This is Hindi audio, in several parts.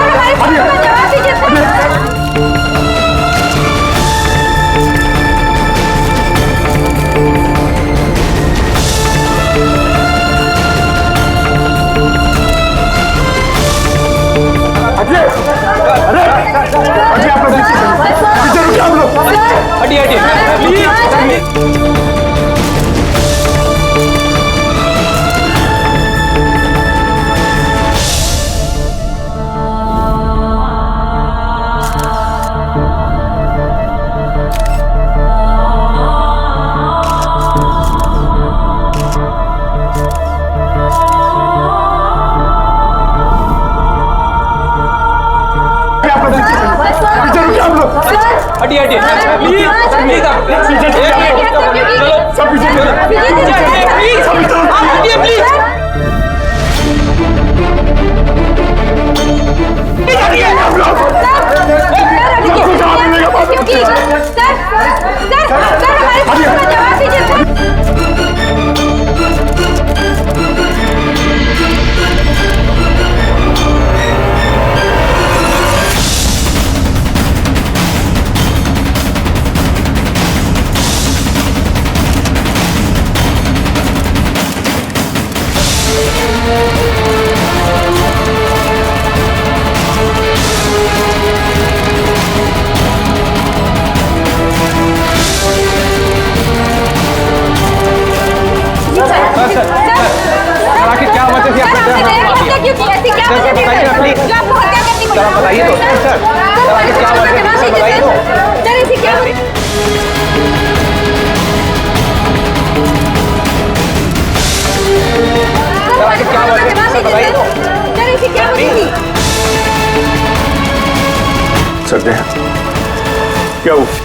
हमारे प्रश्न का जवाब दीजिए सर।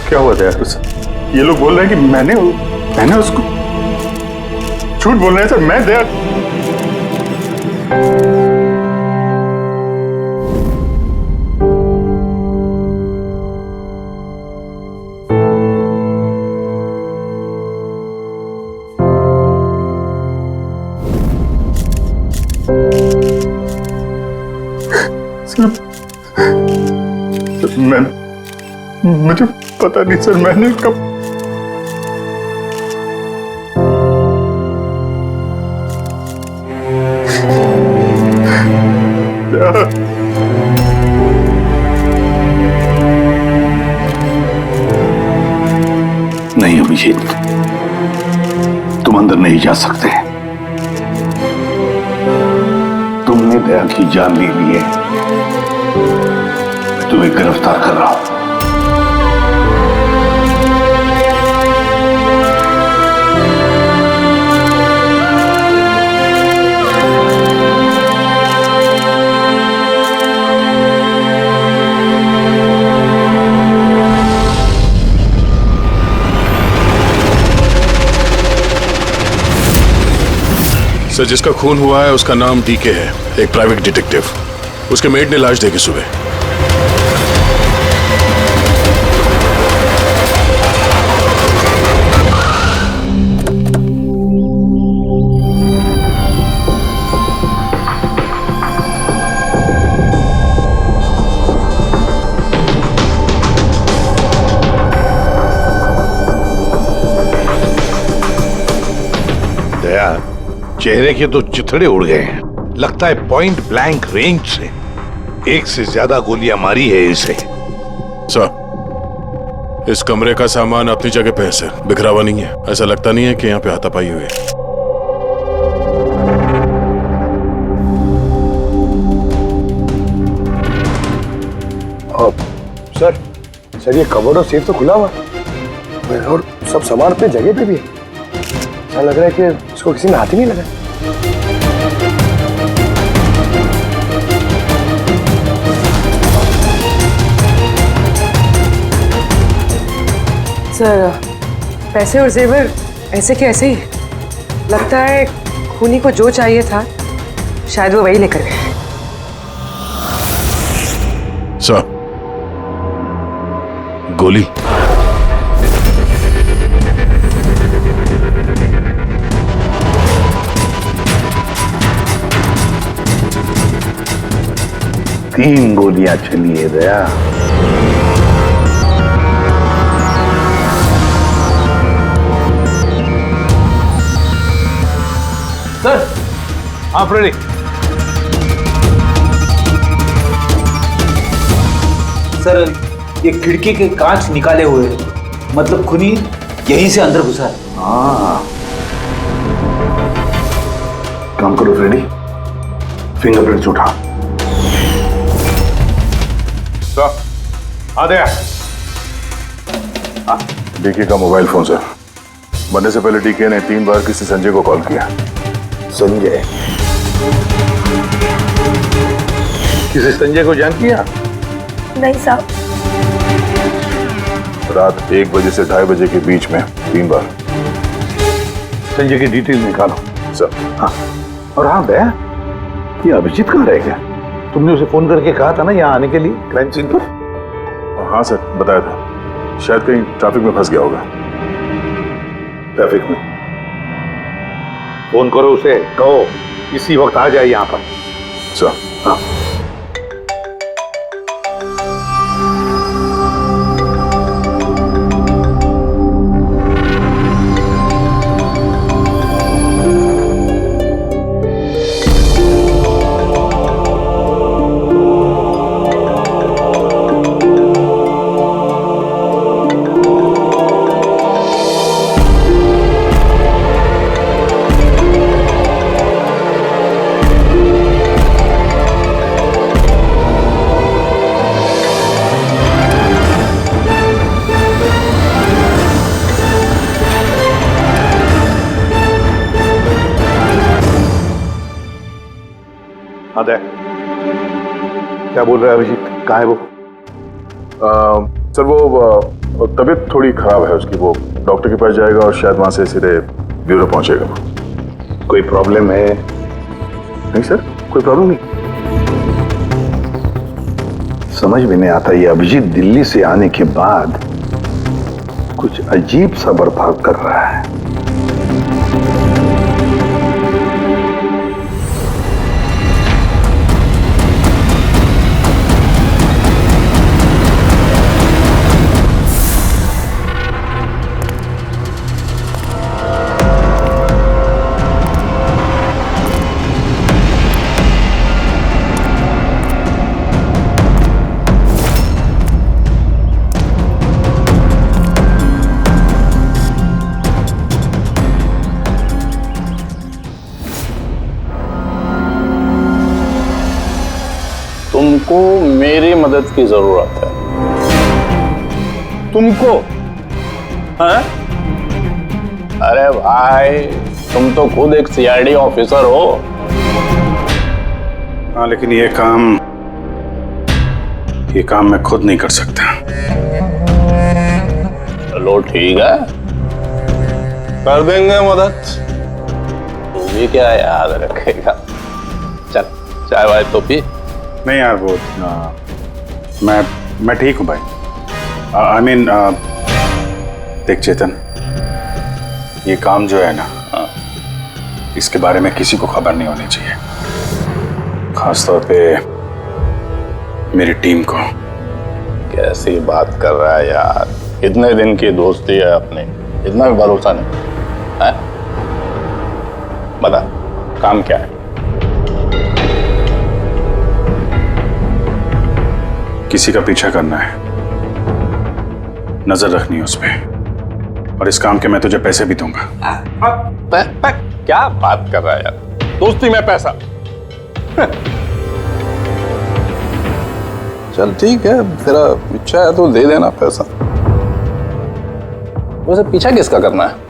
क्या हुआ दया? ये लोग बोल रहे हैं कि मैंने उसको झूठ बोल रहे हैं सर। मैं दया मुझे पता नहीं सर, मैंने कब नहीं अभिजीत, तुम अंदर नहीं जा सकते। तुमने दया की जान ले ली है। मैं तुम्हें गिरफ्तार कर रहा हूं। सर, जिसका खून हुआ है उसका नाम डीके है, एक प्राइवेट डिटेक्टिव। उसके मेड ने लाश देखी सुबह। चेहरे के तो चिथड़े उड़ गए हैं। लगता है पॉइंट ब्लैंक रेंज से एक से ज्यादा गोलियां मारी है इसे। सर, इस कमरे का सामान अपनी जगह पे है सर, बिखरा हुआ नहीं है। ऐसा लगता नहीं है कि यहाँ पे हाथापाई हुई है। सर ये कबर्ड और सेफ तो खुला हुआ है और सब सामान अपने जगह पे भी है। ऐसा लग रहा है कि इसको किसी ने हाथ ही नहीं लगाया। सर, पैसे और जेवर ऐसे के ऐसे ही। लगता है खूनी को जो चाहिए था शायद वो वही लेकर गए। सर, गोली। 3 गोलियां चली है दया। सर आप रेडी? सर ये खिड़की के कांच निकाले हुए हैं, मतलब खूनी यहीं से अंदर घुसा है। हाँ, काम करो फ्रेडी, फिंगरप्रिंट्स उठा। आ गया। डीके का मोबाइल फोन सर। बनने से पहले डीके ने 3 बार किसी संजय को कॉल किया। संजय? किसी संजय को जान किया? नहीं साहब। रात 1 बजे से 2:30 बजे के बीच में 3 बार। संजय की डिटेल निकालो सर। हाँ, और हाँ दया, ये अभिजीत कहाँ रह गया? तुमने उसे फोन करके कहा था ना यहाँ आने के लिए क्राइम सीन पर? हाँ सर, बताया था। शायद कहीं ट्रैफिक में फंस गया होगा। ट्रैफिक में? फोन करो उसे, कहो इसी वक्त आ जाए यहाँ पर। सर। हाँ। हाँ दया, क्या बोल रहा है अभिजीत? कहाँ है वो? सर वो तबीयत थोड़ी खराब है उसकी। वो डॉक्टर के पास जाएगा और शायद वहां से सीधे ब्यूरो पहुंचेगा। कोई प्रॉब्लम है? नहीं सर, कोई प्रॉब्लम नहीं। समझ में नहीं आता, ये अभिजीत दिल्ली से आने के बाद कुछ अजीब सा बर्ताव कर रहा है। तुमको मेरी मदद की जरूरत है। तुमको? हाँ? अरे भाई, तुम तो खुद एक सीआईडी ऑफिसर हो। हाँ, लेकिन ये काम मैं खुद नहीं कर सकता। चलो ठीक है, कर देंगे मदद। तू भी क्या याद रखेगा? चल चाय वाय तो पी। नहीं यार, वो मैं ठीक हूँ भाई। आई मीन देख चेतन, ये काम जो है ना, इसके बारे में किसी को खबर नहीं होनी चाहिए, खासतौर पे मेरी टीम को। कैसी बात कर रहा है यार? कितने दिन की दोस्ती है अपनी, इतना भी भरोसा नहीं है? बता काम क्या है? किसी का पीछा करना है, नजर रखनी है उस पे, और इस काम के मैं तुझे पैसे भी दूंगा। क्या बात कर रहा है यार? दोस्ती में पैसा? चल ठीक है, तेरा इच्छा है तो दे देना पैसा। वैसे पीछा किसका करना है?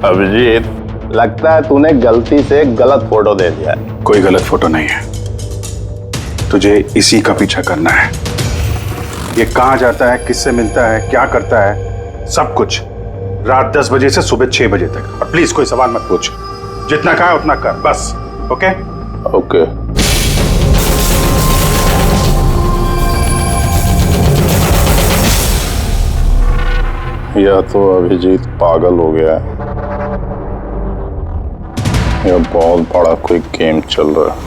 अभिजीत, लगता है तूने गलती से गलत फोटो दे दिया है। कोई गलत फोटो नहीं है, तुझे इसी का पीछा करना है। ये कहाँ जाता है, किससे मिलता है, क्या करता है, सब कुछ रात 10 बजे से सुबह 6 बजे तक। और प्लीज कोई सवाल मत पूछ, जितना कहा उतना कर बस। ओके? ओके। या तो अभिजीत पागल हो गया है या बहुत बड़ा कोई गेम चल रहा है।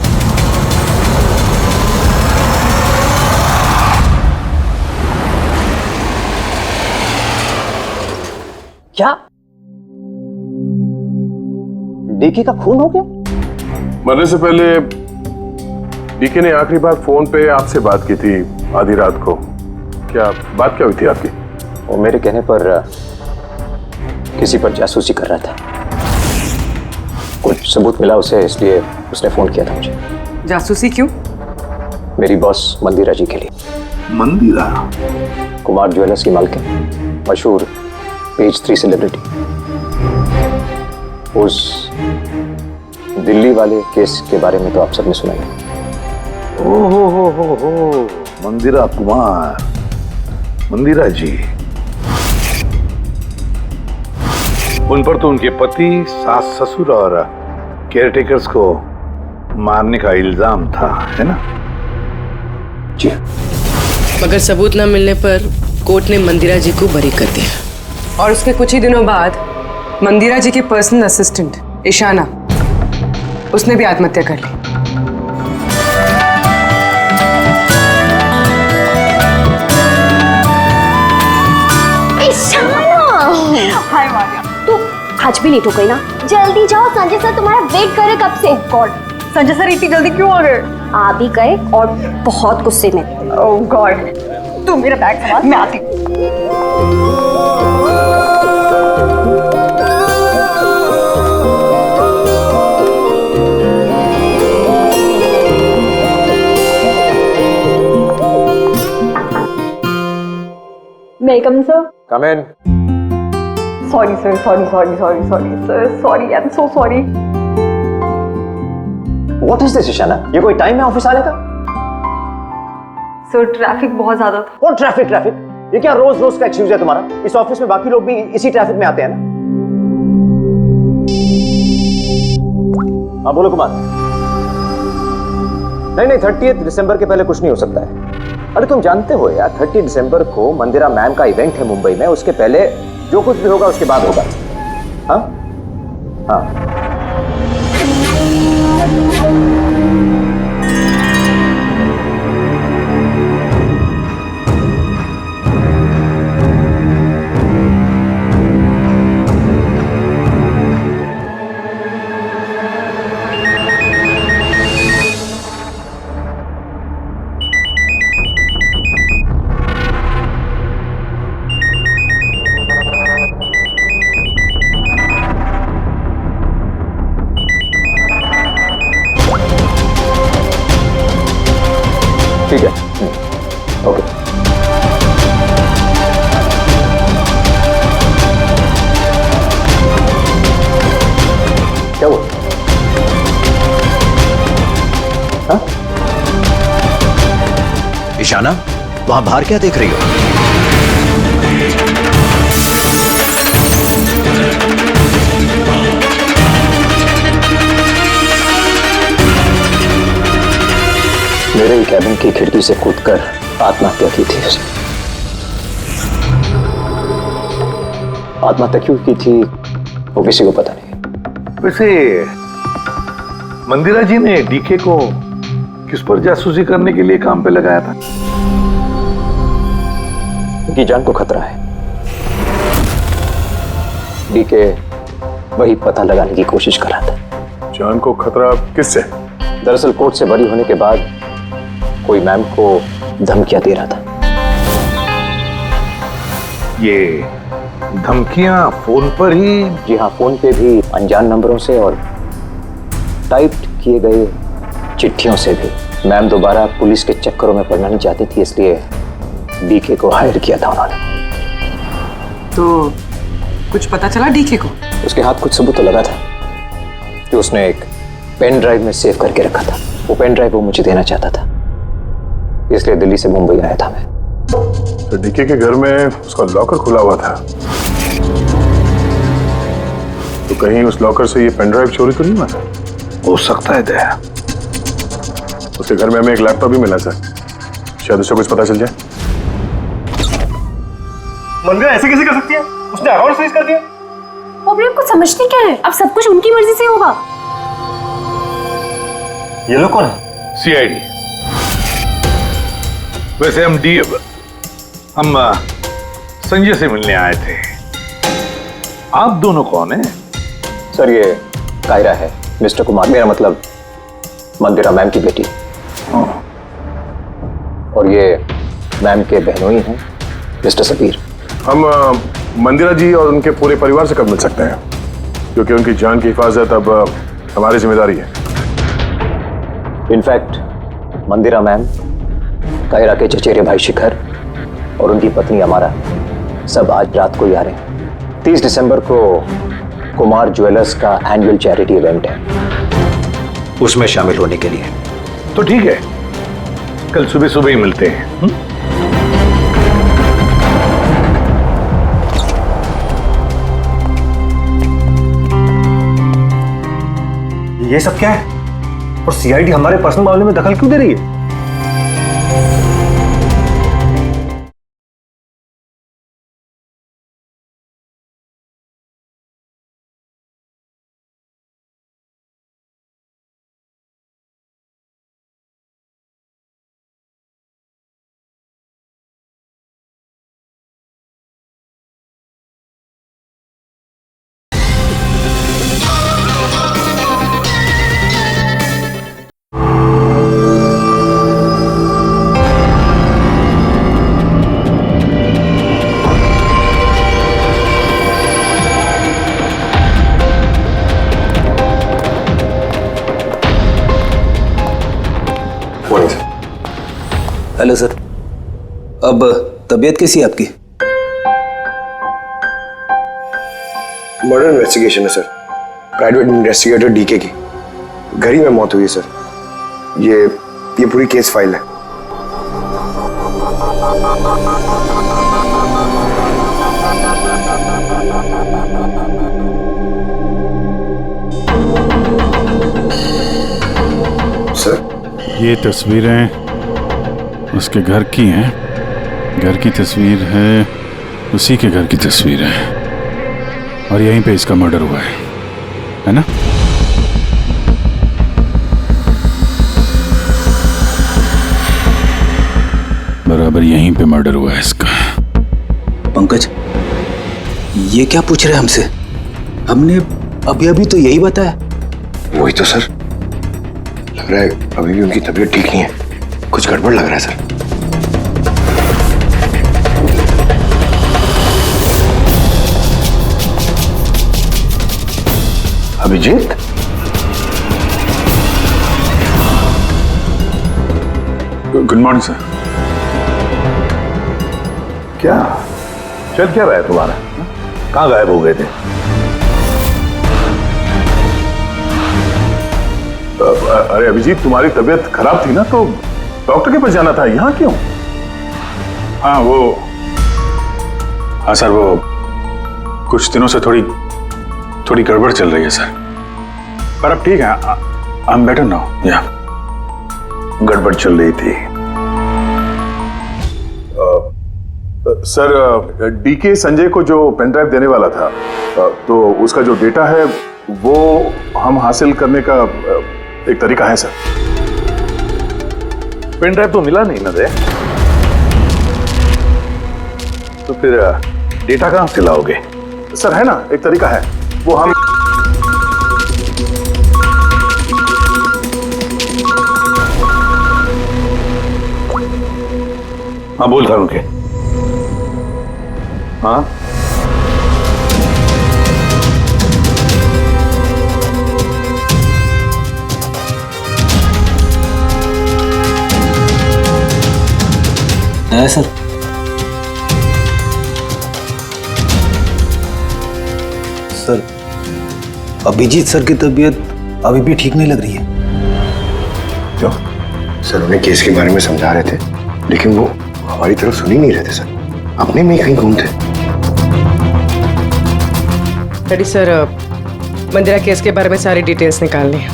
क्या डीके का खून हो गया? मरने से पहले डीके ने आखिरी बार फोन पे आपसे बात की थी आधी रात को। बात क्या हुई थी आपकी? वो मेरे कहने पर किसी पर जासूसी कर रहा था। कुछ सबूत मिला उसे, इसलिए उसने फोन किया था मुझे। जासूसी क्यों? मेरी बॉस मंदिरा जी के लिए। मंदिरा? कुमार ज्वेलर्स की मालकिन, मशहूर पेज 3 सेलिब्रिटी। उस दिल्ली वाले केस के बारे में तो आप सबने सुना ही। हो मंदिरा कुमार, मंदिरा जी। उन पर तो उनके पति, सास ससुर और केयरटेकर्स को मारने का इल्जाम था, है ना? जी। मगर सबूत न मिलने पर कोर्ट ने मंदिरा जी को बरी कर दिया। और उसके कुछ ही दिनों बाद मंदिरा जी की पर्सनल असिस्टेंट ईशाना, उसने भी आत्महत्या कर ली। हाय मारिया, तू आज भी लेट हो गई ना? जल्दी जाओ, संजय सर तुम्हारा वेट कर रहे कब से। गॉड, संजय सर इतनी जल्दी क्यों आ गए? आ भी गए और बहुत गुस्से में। ओह गॉड, तू मेरा बैग संभाल, मैं आती हूँ। May I come in, sir? Come in. Sorry, sir. Sorry, sir. Sorry, I'm so sorry. What is this, Ishana? ये कोई टाइम है ऑफिस आने का? सर ट्रैफिक बहुत ज्यादा था। कौन ट्रैफिक? ये क्या रोज रोज का एक्सक्यूज है तुम्हारा? इस ऑफिस में बाकी लोग भी इसी ट्रैफिक में आते हैं ना? हाँ बोलो कुमार। नहीं, 30 दिसंबर के पहले कुछ नहीं हो सकता है। अरे तुम जानते हो यार, 30 दिसंबर को मंदिरा मैम का इवेंट है मुंबई में। उसके पहले जो कुछ भी होगा उसके बाद होगा। हाँ हाँ। ठीक है, ओके। क्या हुआ? हाँ? ईशाना, वहां बाहर क्या देख रही हो? मेरे ही कैबिन की खिड़की से कूदकर आत्महत्या की थी उसने। आत्महत्या क्यों की थी वो किसी को पता नहीं। वैसे मंदिरा जी ने डीके को किस पर जासूसी करने के लिए काम पे लगाया था? उनकी जान को खतरा है। डीके वही पता लगाने की कोशिश कर रहा था। जान को खतरा किससे? दरअसल कोर्ट से बरी होने के बाद कोई मैम को धमकियां दे रहा था। ये धमकियां फोन पर ही? जी हाँ, फोन पे भी, अनजान नंबरों से और टाइप किए गए चिट्ठियों से भी। मैम दोबारा पुलिस के चक्करों में पड़ना नहीं चाहती थी, इसलिए डीके को हायर किया था उन्होंने। तो कुछ पता चला डीके को? उसके हाथ कुछ सबूत तो लगा था जो उसने एक पेन ड्राइव में सेव करके रखा था। वो पेन ड्राइव वो मुझे देना चाहता था, इसलिए दिल्ली से मुंबई आया था मैं। तो डीके के घर में उसका लॉकर खुला हुआ था, तो कहीं उस लॉकर से ये पेन ड्राइव चोरी तो नहीं हुआ था? हो सकता है दया। उसके घर में हमें एक लैपटॉप भी मिला सर, शायद उससे कुछ पता चल जाए। मंदिरा ऐसे कैसे कर सकती है? उसने अकाउंट फ्रीज कर दिया। अभी आपको समझती क्या है? अब सब कुछ उनकी मर्जी से होगा। ये लोग कौन है? सीआईडी। वैसे हम संजय से मिलने आए थे। आप दोनों कौन हैं? सर ये कायरा है, मिस्टर कुमार, मेरा मतलब मंदिरा मैम की बेटी। और ये मैम के बहनोई हैं, मिस्टर सबीर। हम मंदिरा जी और उनके पूरे परिवार से कब मिल सकते हैं? क्योंकि उनकी जान की हिफाजत अब हमारी जिम्मेदारी है। इनफैक्ट मंदिरा मैम, कायरा के चचेरे भाई शिखर और उनकी पत्नी अमारा सब आज रात को ही आ रहे हैं। 30 दिसंबर को कुमार ज्वेलर्स का एनुअल चैरिटी इवेंट है, उसमें शामिल होने के लिए। तो ठीक है, कल सुबह सुबह ही मिलते हैं। ये सब क्या है? और सीआईडी हमारे पर्सनल मामले में दखल क्यों दे रही है? हेलो सर, अब तबीयत कैसी है आपकी? मर्डर इन्वेस्टिगेशन है सर, प्राइवेट इन्वेस्टिगेटर डीके की घर ही में मौत हुई है सर। ये पूरी केस फाइल है। सर ये तस्वीरें उसके घर की हैं। घर की तस्वीर है, उसी के घर की तस्वीर है, और यहीं पे इसका मर्डर हुआ है ना? बराबर यहीं पे मर्डर हुआ है इसका। पंकज, ये क्या पूछ रहे हैं हमसे? हमने अभी तो यही बताया। वही तो सर, लग रहा है अभी भी उनकी तबीयत ठीक नहीं है, कुछ गड़बड़ लग रहा है sir. Abhijeet, good morning sir. क्या चल क्या रहा है तुम्हारा? कहाँ गायब हो गए थे? अरे अभिजीत, तुम्हारी तबीयत खराब थी ना, तो डॉक्टर के पास जाना था, यहाँ क्यों? हाँ सर, वो कुछ दिनों से थोड़ी गड़बड़ चल रही है सर, पर अब ठीक है। I am better now. या गड़बड़ चल रही थी? सर, डीके संजय को जो पेन ड्राइव देने वाला था, तो उसका जो डेटा है वो हम हासिल करने का एक तरीका है सर। पेन ड्राइव तो मिला नहीं ना दे, तो फिर डेटा कहां से लाओगे? सर है ना, एक तरीका है, वो हम हाँ बोल था उनके। हाँ है सर। सर, अभिजीत सर की तबीयत अभी भी ठीक नहीं लग रही है। क्यों? सर उन्हें केस के बारे में समझा रहे थे, लेकिन वो हमारी तरफ सुन ही नहीं रहे थे सर, अपने में ही कहीं घूम थे। डैडी सर, मंदिरा केस के बारे में सारी डिटेल्स निकालनी है।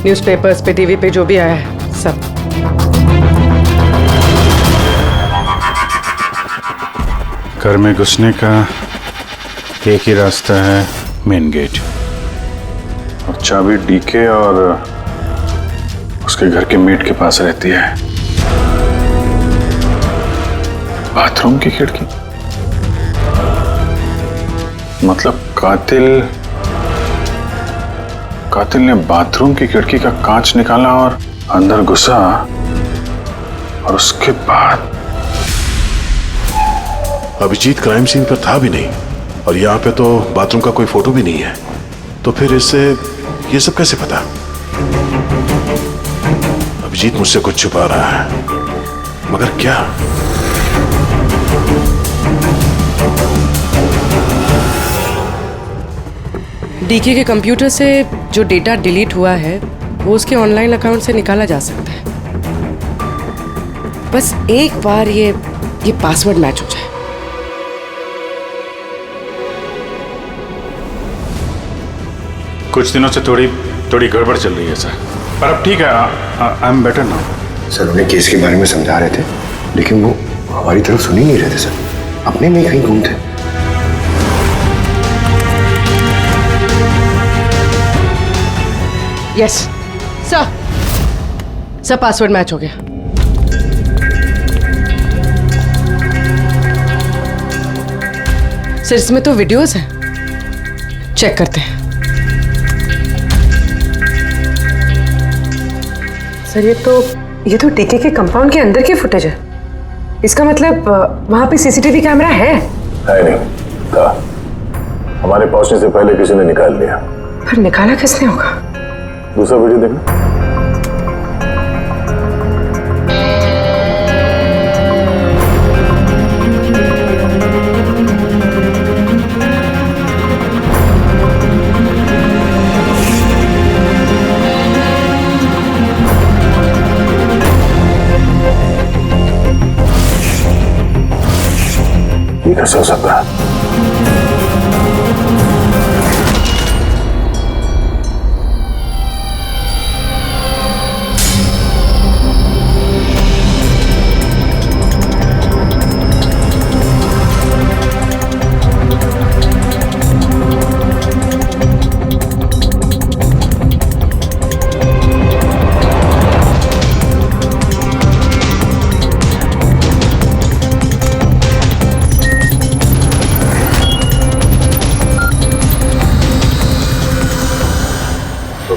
न्यूज़पेपर्स पे, टीवी पे जो भी आया है सब। घर में घुसने का एक ही रास्ता है, मेन गेट, और चाबी डीके और उसके घर के मेट के पास रहती है। बाथरूम की खिड़की, मतलब कातिल ने बाथरूम की खिड़की का कांच निकाला और अंदर घुसा, और उसके बाद अभिजीत क्राइम सीन पर था भी नहीं, और यहाँ पे तो बाथरूम का कोई फोटो भी नहीं है, तो फिर इससे ये सब कैसे पता? अभिजीत मुझसे कुछ छुपा रहा है, मगर क्या? डीके के कंप्यूटर से जो डेटा डिलीट हुआ है वो उसके ऑनलाइन अकाउंट से निकाला जा सकता है। बस एक बार ये पासवर्ड मैच हो जाए। कुछ दिनों से थोड़ी गड़बड़ चल रही है सर, पर अब ठीक है, I am better now. Sir उन्हें केस के बारे में समझा रहे थे, लेकिन वो हमारी तरफ सुन ही नहीं रहे थे सर, अपने में कहीं गुम थे। यस सर, पासवर्ड मैच हो गया। सर इसमें तो वीडियोस हैं, चेक करते हैं। सर ये तो डीके के कंपाउंड के अंदर की फुटेज है। इसका मतलब वहां पे सीसीटीवी कैमरा है? नहीं था, हमारे पहुंचने से पहले किसी ने निकाल लिया। पर निकाला किसने होगा? दूसरा वीडियो देखना। ये कैसे हो सकता है?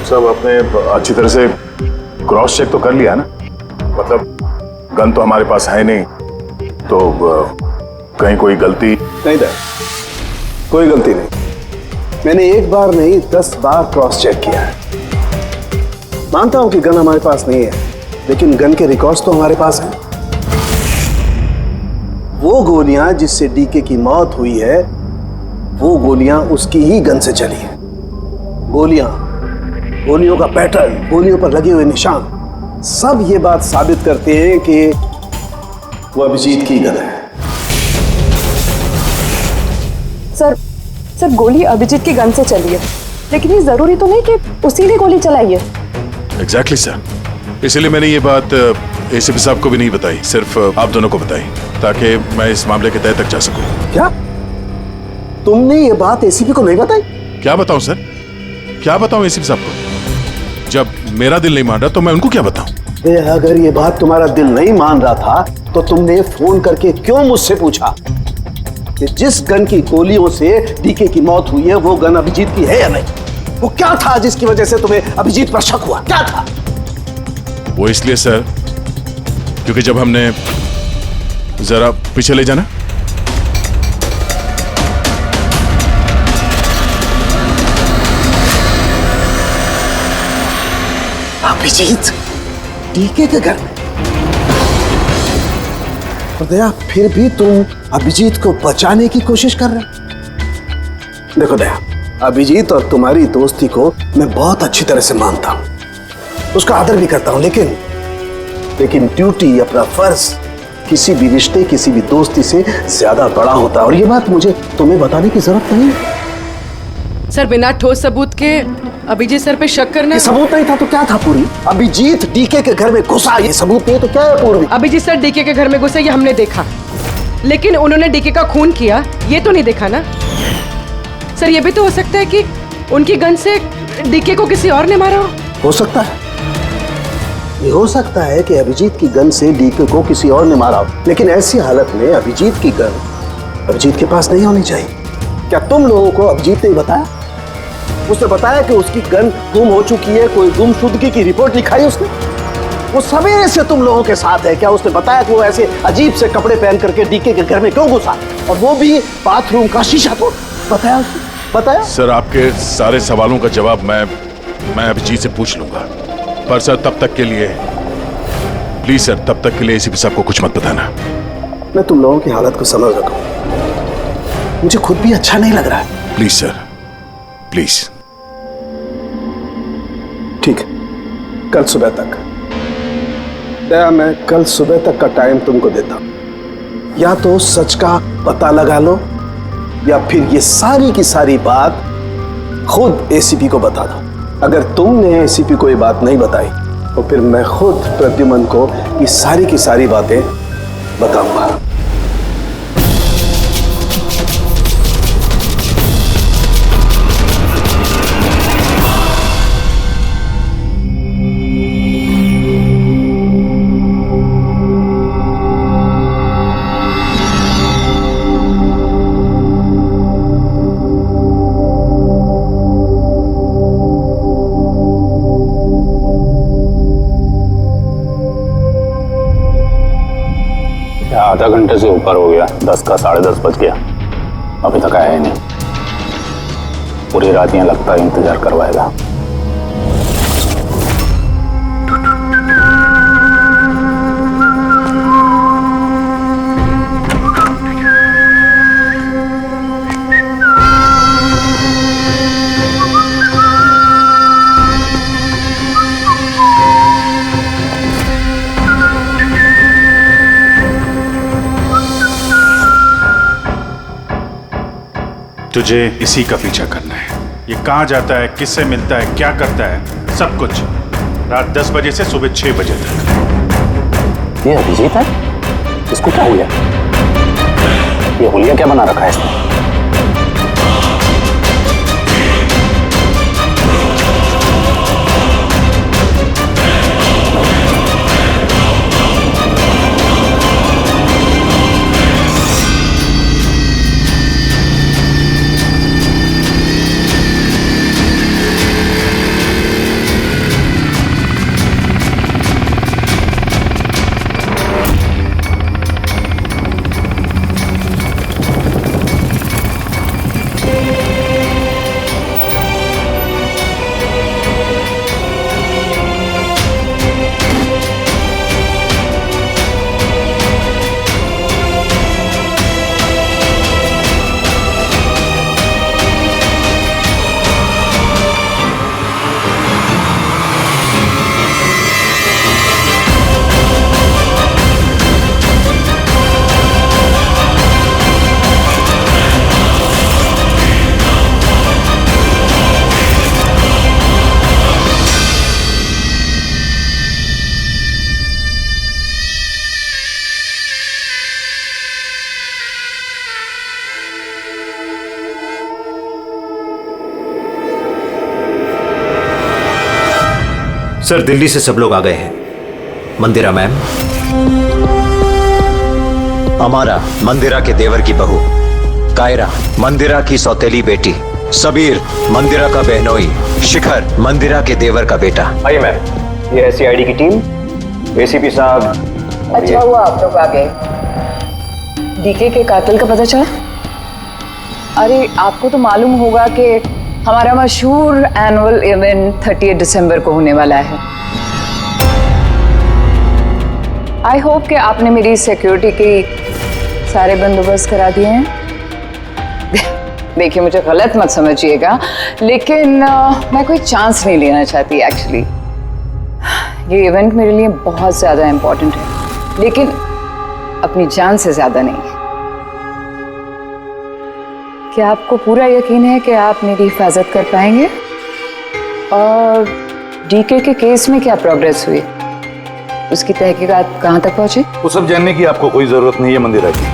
सब आपने अच्छी तरह से क्रॉस चेक तो कर लिया ना? मतलब गन तो हमारे पास है नहीं, तो कहीं कोई गलती नहीं था, कोई गलती नहीं। मैंने एक बार नहीं 10 बार क्रॉस चेक किया है। मानता हूं कि गन हमारे पास नहीं है, लेकिन गन के रिकॉर्ड्स तो हमारे पास हैं। वो गोलियां जिससे डीके की मौत हुई है, वो गोलियां उसकी ही गन से चली है। गोलियों का पैटर्न, गोलियों पर लगे हुए निशान, सब ये बात साबित करते हैं कि वो अभिजीत की गन है। सर गोली अभिजीत की गन से चली है, लेकिन ये जरूरी तो नहीं कि उसी ने गोली चलाई है। एग्जैक्टली सर, इसलिए मैंने ये बात एसीपी साहब को भी नहीं बताई, सिर्फ आप दोनों को बताई, ताकि मैं इस मामले के तह तक जा सकूं। क्या तुमने ये बात एसीपी को नहीं बताई? क्या बताऊं सर, क्या बताऊं एसीपी साहब को? जब मेरा दिल नहीं मान रहा तो मैं उनको क्या बताऊं? अगर ये बात तुम्हारा दिल नहीं मान रहा था तो तुमने फोन करके क्यों मुझसे पूछा कि जिस गन की गोलियों से डीके की मौत हुई है वो गन अभिजीत की है या नहीं? वो क्या था जिसकी वजह से तुम्हें अभिजीत पर शक हुआ? क्या था वो? इसलिए सर क्योंकि जब हमने, जरा पीछे ले जाना। अभिजीत डीके के घर में? दया, फिर भी तुम अभिजीत को बचाने की कोशिश कर रहे। देखो दया, अभिजीत और तुम्हारी दोस्ती को मैं बहुत अच्छी तरह से मानता हूं, उसका आदर भी करता हूं, लेकिन ड्यूटी, अपना फर्ज किसी भी रिश्ते, किसी भी दोस्ती से ज्यादा बड़ा होता है, और ये बात मुझे तुम्हें बताने की जरूरत नहीं है। सर बिना ठोस सबूत के अभिजीत सर पे शक करना। ये सबूत नहीं था तो क्या था पूरी? अभिजीत डीके के घर में घुसा, ये सबूत नहीं तो क्या है पूर्वी? अभिजीत सर डीके के घर में घुसे ये हमने देखा, लेकिन उन्होंने डीके का खून किया ये तो नहीं देखा ना। सर ये भी तो हो सकता है कि उनकी गन से डीके को किसी और ने मारा हो सकता है, ये हो सकता है कि अभिजीत की गन से डीके को किसी और ने मारा हो, लेकिन ऐसी हालत में अभिजीत की गन अभिजीत के पास नहीं होनी चाहिए। क्या तुम लोगों को अभिजीत ने बताया? उसने बताया कि उसकी गन गुम हो चुकी है, कोई गुमशुदगी की रिपोर्ट लिखाई उसने? वो सवेरे से तुम लोगों के साथ है, क्या उसने बताया कि वो ऐसे अजीब से कपड़े पहन करके डीके के घर में क्यों घुसा, और वो भी बाथरूम का शीशा तोड़? बताया उसने? बताया? सर आपके सारे सवालों का जवाब मैं अभिजीत से पूछ लूंगा, पर सर तब तक के लिए प्लीज सर, तब तक के लिए एसीपी साहब को कुछ मत बताना। मैं तुम लोगों की हालत को समझ रहा हूं, मुझे खुद भी अच्छा नहीं लग रहा है। Please sir, please. ठीक है, कल सुबह तक दया, मैं कल सुबह तक का टाइम तुमको देता हूं। या तो सच का पता लगा लो, या फिर ये सारी की सारी बात खुद एसीपी को बता दो। अगर तुमने एसीपी को ये बात नहीं बताई तो फिर मैं खुद प्रद्युमन को ये सारी की सारी बातें बताऊंगा। आधा घंटे से ऊपर हो गया, 10 का 10:30 बज गया, अभी तक आया ही नहीं। पूरी रात यहाँ लगता है इंतजार करवाएगा। तुझे इसी का पीछा करना है। ये कहाँ जाता है, किससे मिलता है, क्या करता है, सब कुछ रात 10 बजे से सुबह 6 बजे तक। ये अभिजीत है? इसको क्या हुआ? ये हुलिया क्या बना रखा है इसने? सर दिल्ली से सब लोग आ गए हैं। मंदिरा मैम, अमारा मंदिरा के देवर की बहू, कायरा मंदिरा की सौतेली बेटी, सबीर मंदिरा का बहनोई, शिखर मंदिरा के देवर का बेटा। आइए मैम, ये सीआईडी की टीम, एसीपी साहब। अच्छा हुआ आप लोग आ गए। डीके के कातिल का पता चला? अरे आपको तो मालूम होगा कि हमारा मशहूर एनुअल इवेंट 30 दिसंबर को होने वाला है। आई होप कि आपने मेरी सिक्योरिटी के सारे बंदोबस्त करा दिए हैं। देखिए मुझे गलत मत समझिएगा, लेकिन मैं कोई चांस नहीं लेना चाहती एक्चुअली। ये इवेंट मेरे लिए बहुत ज़्यादा इम्पोर्टेंट है, लेकिन अपनी जान से ज़्यादा नहीं। क्या आपको पूरा यकीन है कि आप मेरी हिफाजत कर पाएंगे? और डीके के केस में क्या प्रोग्रेस हुई? उसकी तहकीकात कहाँ तक पहुंची? वो सब जानने की आपको कोई जरूरत नहीं है मंदिरा जी।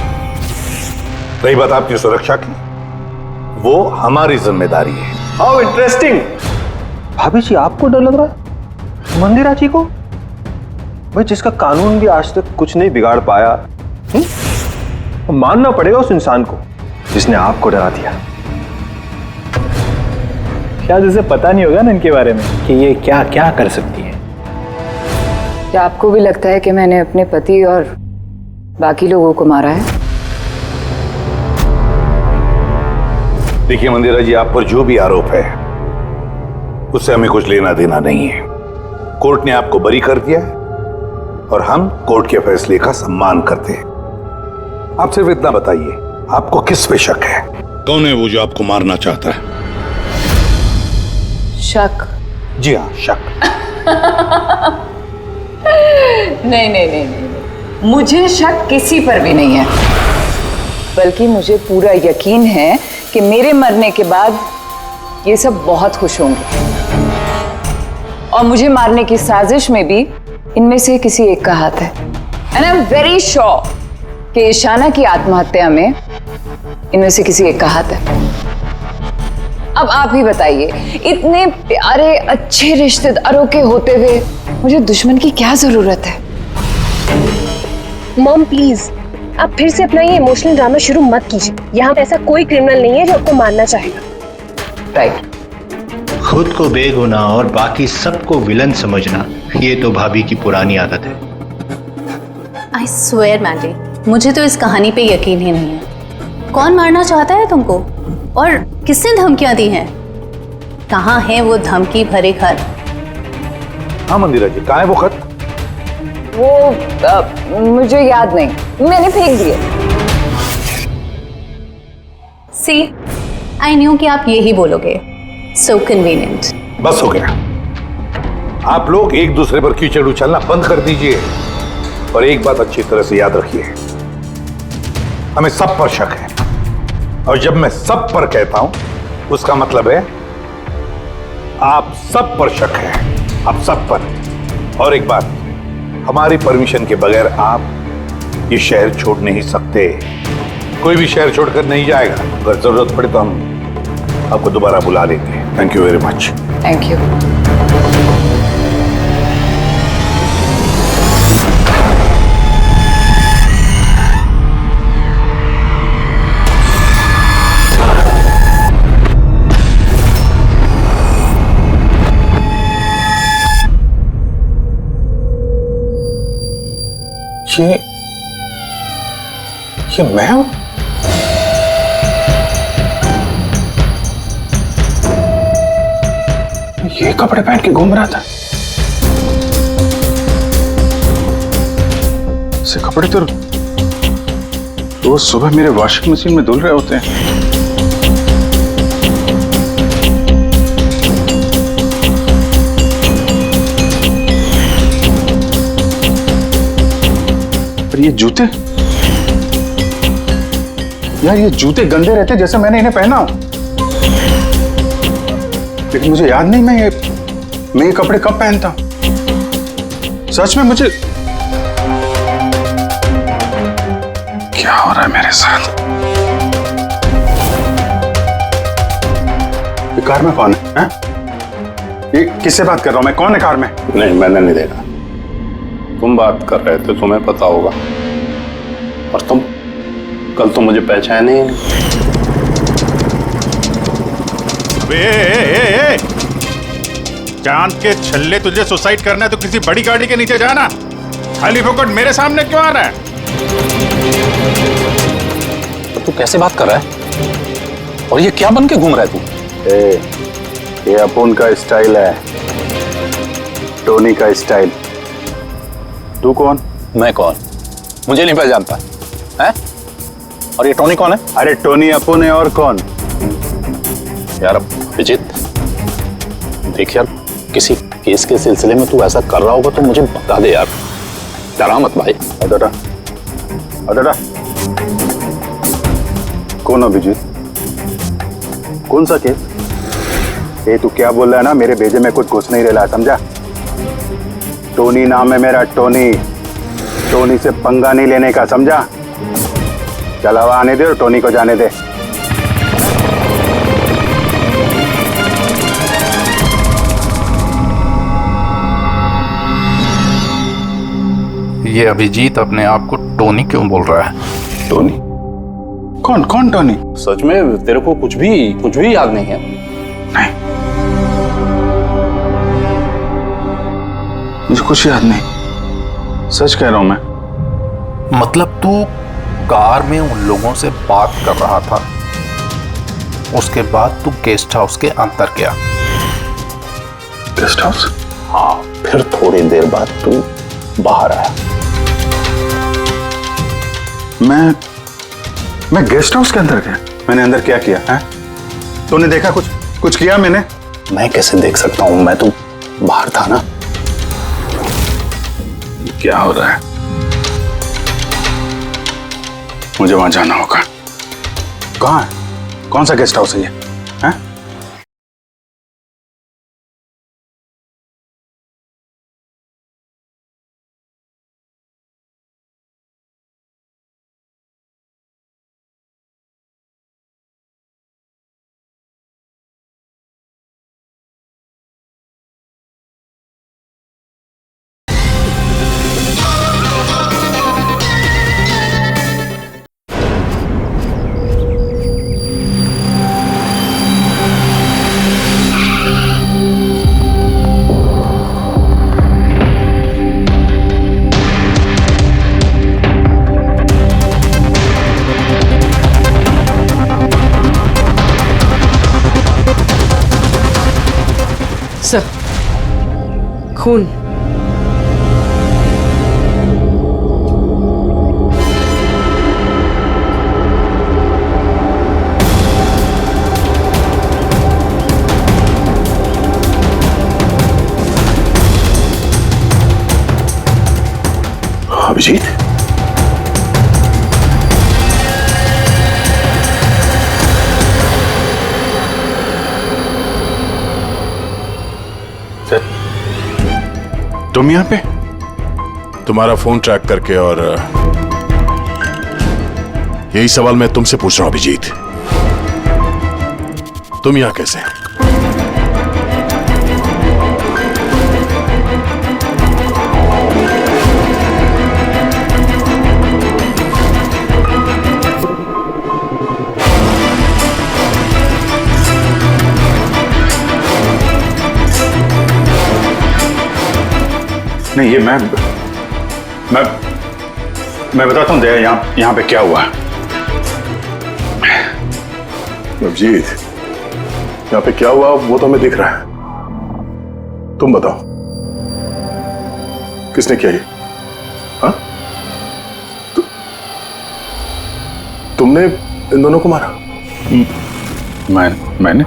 रही बात आपकी सुरक्षा की, वो हमारी जिम्मेदारी है। How interesting. भाभी जी आपको डर लग रहा है मंदिरा जी को? भाई जिसका कानून भी आज तक कुछ नहीं बिगाड़ पाया, तो मानना पड़ेगा उस इंसान को जिसने आपको डरा दिया। शायद उसे पता नहीं होगा ना इनके बारे में कि ये क्या क्या कर सकती है। क्या आपको भी लगता है कि मैंने अपने पति और बाकी लोगों को मारा है? देखिए मंदिरा जी, आप पर जो भी आरोप है उससे हमें कुछ लेना देना नहीं है। कोर्ट ने आपको बरी कर दिया है और हम कोर्ट के फैसले का सम्मान करते हैं। आप सिर्फ इतना बताइए, आपको किस पे शक है? कौन है वो जो आपको मारना चाहता है? शक? जी हाँ, शक। नहीं, मुझे शक किसी पर भी नहीं है, बल्कि मुझे पूरा यकीन है कि मेरे मरने के बाद ये सब बहुत खुश होंगे और मुझे मारने की साजिश में भी इनमें से किसी एक का हाथ है। And I am very sure कि ईशाना की आत्महत्या में इनमें से किसी एक का हाथ है। अब आप ही बताइए, इतने प्यारे अच्छे रिश्तेदारों के होते हुए मुझे दुश्मन की क्या जरूरत है? मॉम प्लीज, आप फिर से अपना ये इमोशनल ड्रामा शुरू मत कीजिए। यहाँ पे ऐसा कोई क्रिमिनल नहीं है जो आपको मारना चाहेगा। राइट। खुद को बेगुनाह और बाकी सबको विलन समझना, ये तो भाभी की पुरानी आदत है। आई स्वेयर मैंडी, मुझे तो इस कहानी पे यकीन ही नहीं है। कौन मारना चाहता है तुमको और किसने धमकियां दी हैं? कहाँ है वो धमकी भरे खत? हाँ मंदिरा जी, कहाँ है वो खत? वो मुझे याद नहीं, मैंने फेंक दिए। सी, आई न्यू कि आप यही बोलोगे। सो कन्वीनियंट। बस हो गया। आप लोग एक दूसरे पर कीचड़ उछलना बंद कर दीजिए और एक बात अच्छी तरह से याद रखिए, हमें सब पर शक है। और जब मैं सब पर कहता हूं उसका मतलब है आप सब पर शक है, आप सब पर। और एक बात, हमारी परमिशन के बगैर आप ये शहर छोड़ नहीं सकते। कोई भी शहर छोड़कर नहीं जाएगा। अगर जरूरत पड़े तो हम आपको दोबारा बुला लेंगे। Thank you very much. Thank you. ये मैं हूं? ये कपड़े पहन के घूम रहा था। ऐसे कपड़े तो रोज सुबह मेरे वॉशिंग मशीन में धुल रहे होते हैं। पर ये जूते, यार ये जूते गंदे रहते जैसे मैंने इन्हें पहना हो। लेकिन मुझे याद नहीं मैं ये कपड़े कब पहनता हूं। सच में मुझे क्या हो रहा है मेरे साथ? ये कार में कौन है? ये किससे बात कर रहा हूं मैं? कौन है कार में? नहीं, मैंने नहीं देखा। तुम बात कर रहे थे, तुम्हें पता होगा। और तुम कल तो मुझे पहचाने ही नहीं। चांद के छल्ले, तुझे सुसाइड करना है तो किसी बड़ी गाड़ी के नीचे जाना। खाली फोकट मेरे सामने क्यों आ रहा है? तो तू कैसे बात कर रहा है? और ये क्या बन के घूम रहा है तू? ये अपुन का स्टाइल है, टोनी का स्टाइल। तू कौन? मैं कौन? मुझे नहीं पहचानता है? और ये टोनी कौन है? अरे टोनी अपुन है, और कौन? यार अभिजीत, देख यार, किसी केस के सिलसिले में तू ऐसा कर रहा होगा तो मुझे बता दे यार। डरा मत भाई। अदरा कौन अभिजीत? कौन सा केस? ये तू क्या बोल रहा है ना, मेरे भेजे में कुछ घुस नहीं रहा, समझा? टोनी नाम है मेरा, टोनी। टोनी से पंगा नहीं लेने का, समझा? चल हवा आने दे और टोनी को जाने दे। ये अभिजीत अपने आप को टोनी क्यों बोल रहा है? टोनी? कौन कौन टोनी? सच में तेरे को कुछ भी याद नहीं है? नहीं, मुझे कुछ याद नहीं, सच कह रहा हूं मैं। मतलब तू कार में उन लोगों से बात कर रहा था, उसके बाद तू गेस्ट हाउस के अंदर गया। Guest house? हाँ, फिर थोड़ी देर बाद तू बाहर आया। मैं गेस्ट हाउस के अंदर गया? मैंने अंदर क्या किया है? तूने देखा कुछ किया मैंने? मैं कैसे देख सकता हूं, मैं तो बाहर था ना। क्या हो रहा है? मुझे वहां जाना होगा। कहाँ है? कौन सा गेस्ट हाउस है ये? हैं? सर, खून। अभिजीत, तुम यहाँ पे? तुम्हारा फोन ट्रैक करके, और यही सवाल मैं तुमसे पूछ रहा हूं अभिजीत, तुम यहाँ कैसे? नहीं, ये मैं बताता हूँ दया, यहाँ पे क्या हुआ। अभिजीत, यहाँ पे क्या हुआ वो तो हमें दिख रहा है, तुम बताओ किसने किया ये? हाँ? तुमने इन दोनों को मारा? मैंने?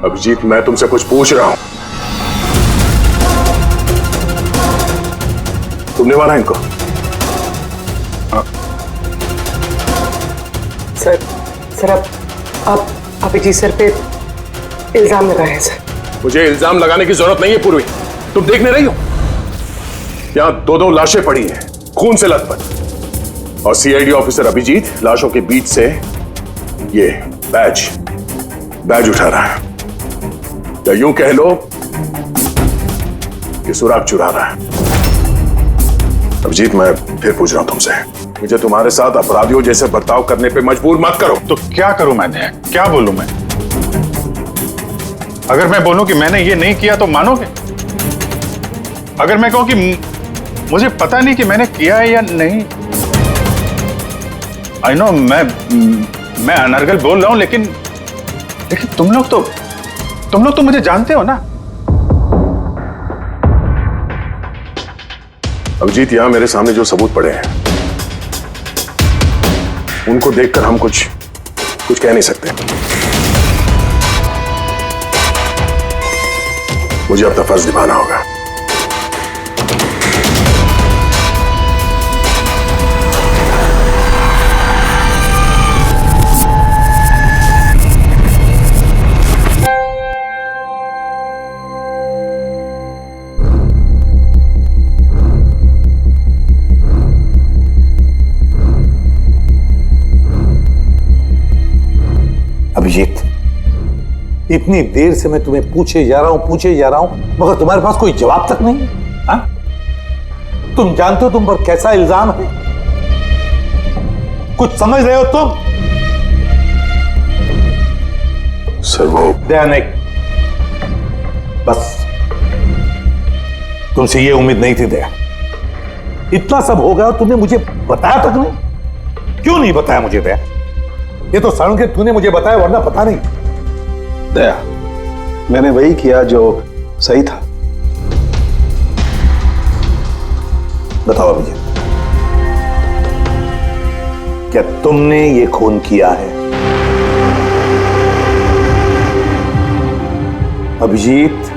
अभिजीत, मैं तुमसे कुछ पूछ रहा हूं, तुमने मारा इनको? सर आप अभिजीत सर पे इल्जाम लगा रहे हैं सर। मुझे इल्जाम लगाने की जरूरत नहीं है पूर्वी, तुम देख नहीं रही हो यहां दो लाशें पड़ी हैं, खून से लथपथ, और सीआईडी ऑफिसर अभिजीत लाशों के बीच से ये बैज उठा रहा है, या यूं कह लो कि सुराग चुरा रहा है। अभिजीत, मैं फिर पूछ रहा हूं तुमसे, मुझे तुम्हारे साथ अपराधियों जैसे बर्ताव करने पे मजबूर मत करो। तो क्या करूं मैं? क्या बोलूं मैं? अगर मैं बोलूं कि मैंने ये नहीं किया तो मानोगे? अगर मैं कहूं कि मुझे पता नहीं कि मैंने किया है या नहीं? आई नो मैं अनर्गल बोल रहा हूं, लेकिन तुम लोग तो मुझे जानते हो ना। अभिजीत, यहां मेरे सामने जो सबूत पड़े हैं उनको देखकर हम कुछ कह नहीं सकते। मुझे अपना फर्ज निभाना होगा। अभिजीत, इतनी देर से मैं तुम्हें पूछे जा रहा हूं मगर तुम्हारे पास कोई जवाब तक नहीं है। हाँ? तुम जानते हो तुम पर कैसा इल्जाम है? कुछ समझ रहे हो तुम? सर वो नहीं, बस तुमसे ये उम्मीद नहीं थी दया। इतना सब हो गया और तुमने मुझे बताया तक नहीं। क्यों नहीं बताया मुझे दया? ये तो सड़न के तूने मुझे बताया, वरना पता नहीं। दया, मैंने वही किया जो सही था। बताओ अभिजीत, क्या तुमने ये खून किया है? अभिजीत,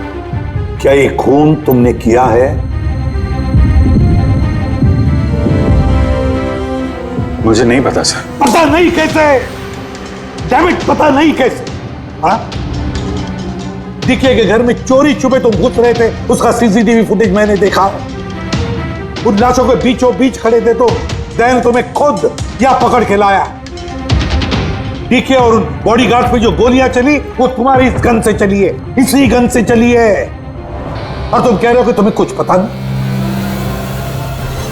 क्या ये खून तुमने किया है? मुझे नहीं पता सर। पता नहीं कैसे? डैम इट, पता नहीं कैसे? हाँ? डीके के घर में चोरी छुपे तुम घुस रहे थे, उसका सीसीटीवी फुटेज मैंने देखा। उन लाशों के बीचों बीच खड़े थे तो दैन तुम्हें खुद या पकड़ के लाया। डीके और उन बॉडीगार्ड पे जो गोलियां चली वो तुम्हारी इस गन से चली है, इसी गन से चली है। और तुम कह रहे हो कि तुम्हें कुछ पता नहीं।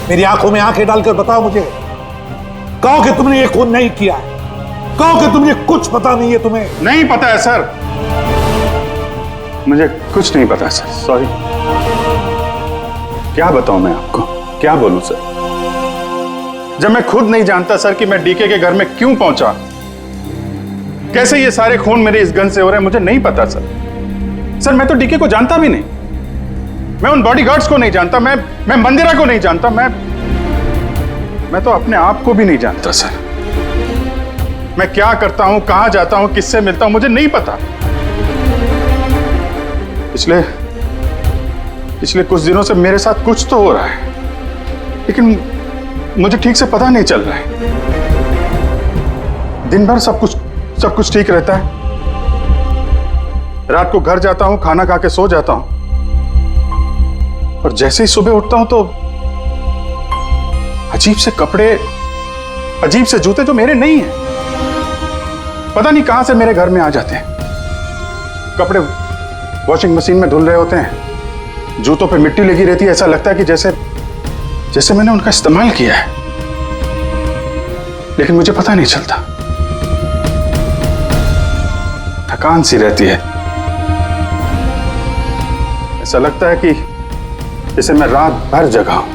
मेरी आंखों में आंखें डालकर बताओ मुझे, कहो कि तुमने ये खून नहीं किया, कहो कि तुमने कुछ पता नहीं है। तुम्हें नहीं पता है सर, मुझे कुछ नहीं पता सर, सॉरी। क्या बताऊं मैं आपको, क्या बोलूं सर, जब मैं खुद नहीं जानता सर कि मैं डीके के घर में क्यों पहुंचा, कैसे ये सारे खून मेरे इस गन से हो रहे हैं, मुझे नहीं पता सर। सर मैं तो डीके को जानता भी नहीं, मैं उन बॉडीगार्ड्स को नहीं जानता, मैं मंदिरा को नहीं जानता, मैं तो अपने आप को भी नहीं जानता सर। मैं क्या करता हूं, कहां जाता हूं, किससे मिलता हूं, मुझे नहीं पता। पिछले कुछ दिनों से मेरे साथ कुछ तो हो रहा है, लेकिन मुझे ठीक से पता नहीं चल रहा है। दिन भर सब कुछ ठीक रहता है, रात को घर जाता हूं, खाना खा के सो जाता हूं, और जैसे ही सुबह उठता हूं तो अजीब से कपड़े, अजीब से जूते जो मेरे नहीं हैं, पता नहीं कहां से मेरे घर में आ जाते हैं। कपड़े वॉशिंग मशीन में धुल रहे होते हैं, जूतों पे मिट्टी लगी रहती है, ऐसा लगता है कि जैसे मैंने उनका इस्तेमाल किया है, लेकिन मुझे पता नहीं चलता। थकान सी रहती है, ऐसा लगता है कि जैसे मैं रात भर जगा हूं,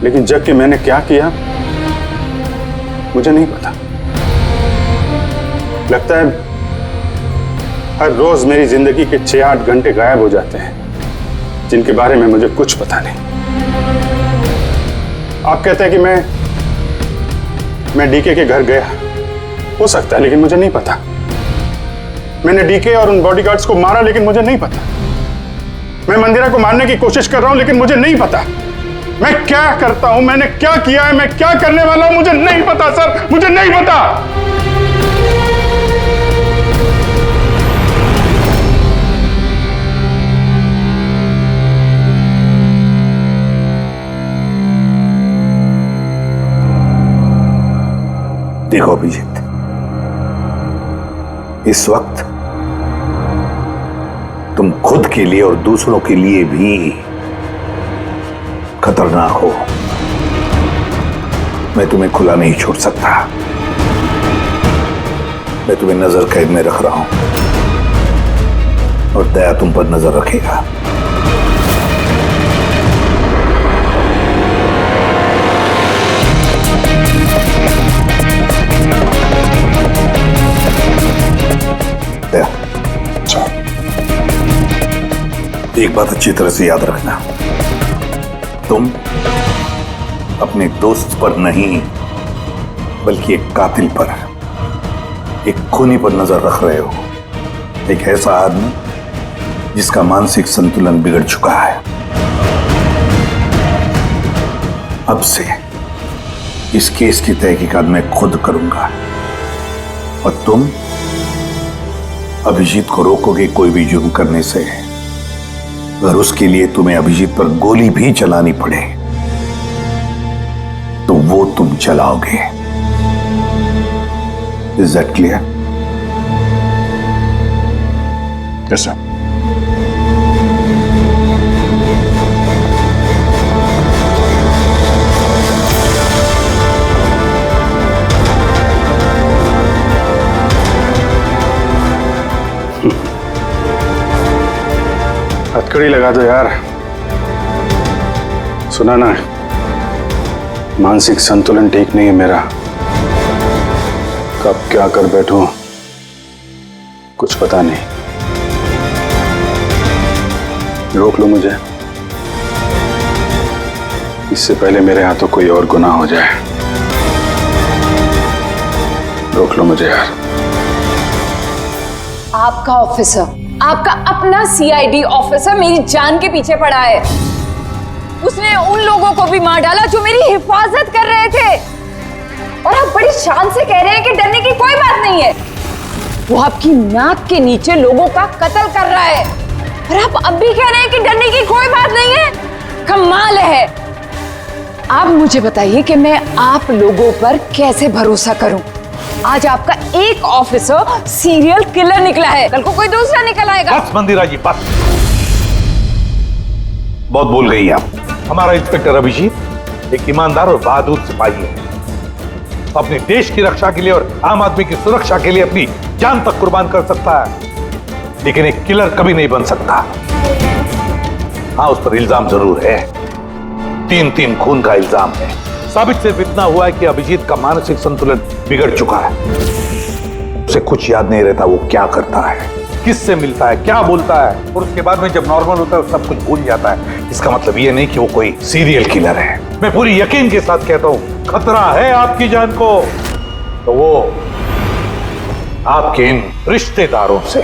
लेकिन जग के मैंने क्या किया मुझे नहीं पता। लगता है हर रोज मेरी जिंदगी के 6-8 घंटे गायब हो जाते हैं, जिनके बारे में मुझे कुछ पता नहीं। आप कहते हैं कि मैं डीके के घर गया, हो सकता है, लेकिन मुझे नहीं पता। मैंने डीके और उन बॉडीगार्ड्स को मारा, लेकिन मुझे नहीं पता। मैं मंदिरा को मारने की कोशिश कर रहा हूं, लेकिन मुझे नहीं पता। मैं क्या करता हूं, मैंने क्या किया है, मैं क्या करने वाला हूं, मुझे नहीं पता सर, मुझे नहीं पता। देखो अभिजीत, इस वक्त तुम खुद के लिए और दूसरों के लिए भी खतरनाक हो। मैं तुम्हें खुला नहीं छोड़ सकता, मैं तुम्हें नजर कैद में रख रहा हूं, और दया तुम पर नजर रखेगा। दया, एक बात अच्छी तरह से याद रखना, तुम अपने दोस्त पर नहीं बल्कि एक कातिल पर, एक खूनी पर नजर रख रहे हो। एक ऐसा आदमी जिसका मानसिक संतुलन बिगड़ चुका है। अब से इस केस की तहकीकात मैं खुद करूंगा, और तुम अभिजीत को रोकोगे कोई भी जुर्म करने से। अगर उसके लिए तुम्हें अभिजीत पर गोली भी चलानी पड़े तो वो तुम चलाओगे। Is that clear? कैसा? हथकड़ी लगा दो यार। सुना ना, मानसिक संतुलन ठीक नहीं है मेरा। कब क्या कर बैठूं कुछ पता नहीं। रोक लो मुझे, इससे पहले मेरे हाथों कोई और गुनाह हो जाए। रोक लो मुझे यार। आपका ऑफिसर, आपका अपना सीआईडी ऑफिसर मेरी जान के पीछे पड़ा है। उसने उन लोगों को भी मार डाला जो मेरी हिफाजत कर रहे थे, और आप बड़ी शान से कह रहे हैं कि डरने की कोई बात नहीं है। वो आपकी नाक के नीचे लोगों का कत्ल कर रहा है, और आप अब भी कह रहे हैं कि डरने की कोई बात नहीं है। कमाल है। आप मुझे बताइए कि मैं आप लोगों पर कैसे भरोसा करूं। आज आपका एक ऑफिसर सीरियल किलर निकला है, कल को कोई दूसरा निकल आएगा। बस मंदिरा जी बस, बहुत बोल गई आप। हमारा इंस्पेक्टर अभिजीत एक ईमानदार और बहादुर सिपाही है। अपने देश की रक्षा के लिए और आम आदमी की सुरक्षा के लिए अपनी जान तक कुर्बान कर सकता है, लेकिन एक किलर कभी नहीं बन सकता। हाँ, उस पर इल्जाम जरूर है, 3 खून का इल्जाम है। साबित सिर्फ इतना हुआ है कि अभिजीत का मानसिक संतुलन बिगड़ चुका है। उसे कुछ याद नहीं रहता वो क्या करता है, किससे मिलता है, क्या बोलता है, और उसके बाद में जब नॉर्मल होता है सब कुछ भूल जाता है। इसका मतलब ये नहीं कि वो कोई सीरियल किलर है। मैं पूरी यकीन के साथ कहता हूं, खतरा है आपकी जान को तो वो आपके इन रिश्तेदारों से।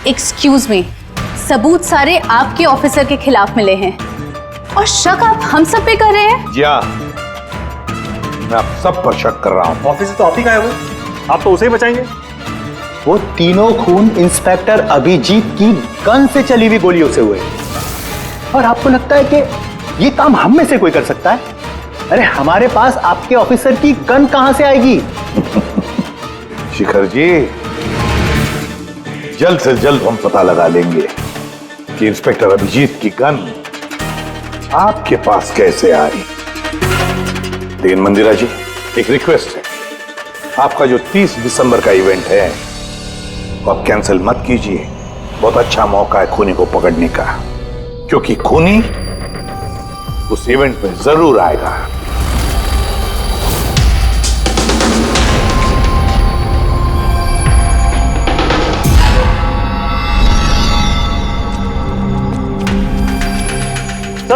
एक्सक्यूज मी, सबूत सारे आपके ऑफिसर के खिलाफ मिले हैं और शक आप हम सब पे कर रहे हैं। जी हाँ, मैं आप सब पर शक कर रहा हूं। ऑफिसर तो आप ही का है, वो आप तो उसे ही बचाएंगे। वो तीनों खून इंस्पेक्टर अभिजीत की गन से चली हुई गोलियों से हुए, और आपको लगता है कि ये काम हम में से कोई कर सकता है? अरे हमारे पास आपके ऑफिसर की गन कहां से आएगी? शिखर जी, जल्द से जल्द हम पता लगा लेंगे कि इंस्पेक्टर अभिजीत की गन आपके पास कैसे आई। लेकिन मंदिरा जी, एक रिक्वेस्ट है, आपका जो 30 दिसंबर का इवेंट है वो आप कैंसिल मत कीजिए। बहुत अच्छा मौका है खूनी को पकड़ने का, क्योंकि खूनी उस इवेंट में जरूर आएगा।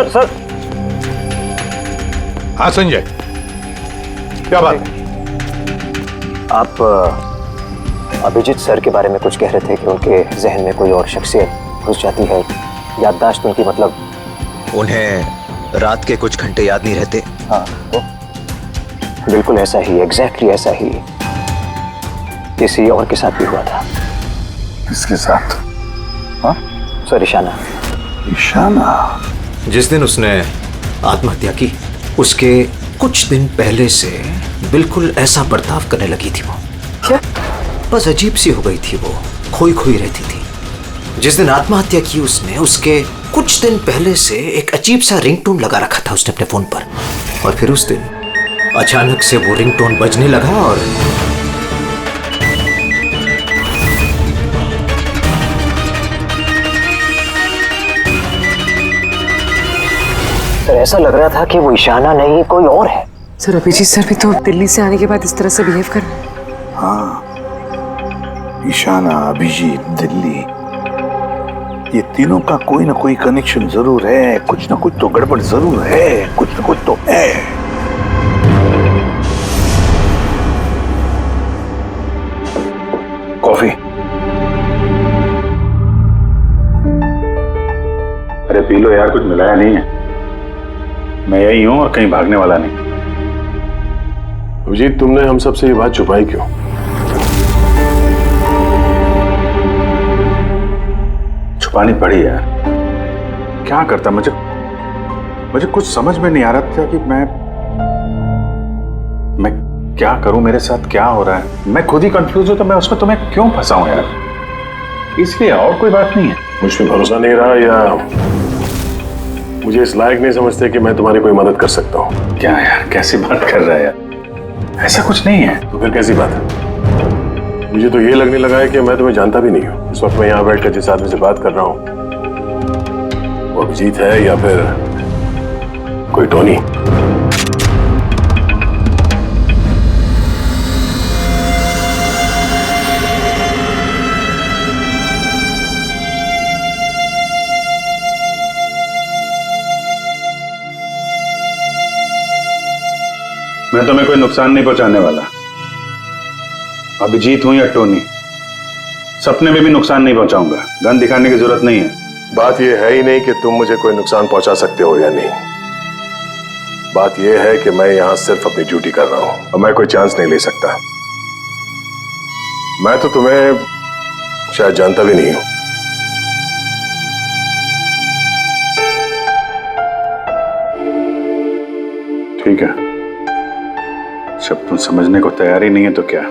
सर हाँ संजय, क्या बात है? आप अभिजीत सर के बारे में कुछ कह रहे थे कि उनके जहन में कोई और शख्सियत घुस जाती है, याददाश्त उनकी, मतलब उन्हें रात के कुछ घंटे याद नहीं रहते। हाँ, बिल्कुल ऐसा ही, एग्जैक्टली ऐसा ही किसी और के साथ भी हुआ था। किसके साथ? हाँ सर, ईशाना। ईशाना? जिस दिन उसने आत्महत्या की उसके कुछ दिन पहले से बिल्कुल ऐसा बर्ताव करने लगी थी वो। क्या? बस अजीब सी हो गई थी वो, खोई खोई रहती थी। जिस दिन आत्महत्या की उसने, उसके कुछ दिन पहले से एक अजीब सा रिंगटोन लगा रखा था उसने अपने फोन पर, और फिर उस दिन अचानक से वो रिंगटोन बजने लगा और सर ऐसा लग रहा था कि वो ईशाना नहीं कोई और है। सर अभिजीत सर भी तो दिल्ली से आने के बाद इस तरह से बिहेव कर रहे हैं। हाँ, ईशाना, अभिजीत, दिल्ली, ये तीनों का कोई ना कोई कनेक्शन जरूर है। कुछ ना कुछ तो गड़बड़ जरूर है, कुछ ना कुछ तो है। कॉफी? अरे पी लो यार, कुछ मिलाया नहीं है। मैं यही हूं और कहीं भागने वाला नहीं। अभिजीत, तुमने हम सबसे ये बात छुपाई क्यों? छुपानी पड़ी यार, क्या करता। मुझे कुछ समझ में नहीं आ रहा था कि मैं क्या करूं, मेरे साथ क्या हो रहा है। मैं खुद ही कंफ्यूज हूं, तो मैं उसमें तुम्हें क्यों फंसाऊं यार? इसलिए, और कोई बात नहीं है। मुझ पे भरोसा नहीं रहा या मुझे इस लायक नहीं समझते कि मैं तुम्हारी कोई मदद कर सकता हूँ? क्या यार, कैसी बात कर रहा है यार? ऐसा कुछ नहीं है। तो फिर कैसी बात है? मुझे तो ये लगने लगा है कि मैं तुम्हें जानता भी नहीं हूँ। इस वक्त मैं यहाँ बैठकर जिस आदमी से बात कर रहा हूँ वो अभिजीत है या फिर कोई टोनी। मैं तुम्हें कोई नुकसान नहीं पहुंचाने वाला। अभिजीत हूं या टोनी, सपने में भी नुकसान नहीं पहुंचाऊंगा। गन दिखाने की जरूरत नहीं है। बात यह है ही नहीं कि तुम मुझे कोई नुकसान पहुंचा सकते हो या नहीं। बात यह है कि मैं यहां सिर्फ अपनी ड्यूटी कर रहा हूं और मैं कोई चांस नहीं ले सकता। मैं तो तुम्हें शायद जानता भी नहीं हूं। ठीक है, जब तुम समझने को तैयार ही नहीं है तो क्या।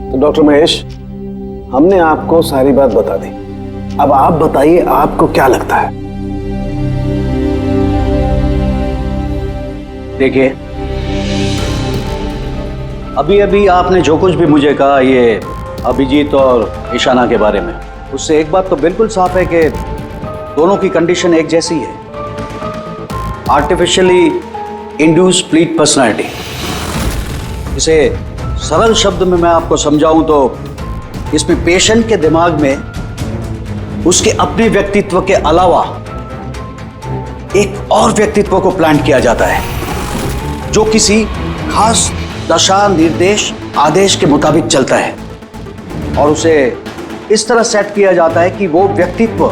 तो डॉक्टर महेश, हमने आपको सारी बात बता दी। अब आप बताइए, आपको क्या लगता है? देखिए, अभी अभी आपने जो कुछ भी मुझे कहा ये अभिजीत और ईशाना के बारे में, उससे एक बात तो बिल्कुल साफ है कि दोनों की कंडीशन एक जैसी है। Artificially induce split personality. इसे सरल शब्द में मैं आपको समझाऊं तो इसमें पेशेंट के दिमाग में उसके अपने व्यक्तित्व के अलावा एक और व्यक्तित्व को प्लांट किया जाता है जो किसी खास दशा, निर्देश, आदेश के मुताबिक चलता है और उसे इस तरह सेट किया जाता है कि वो व्यक्तित्व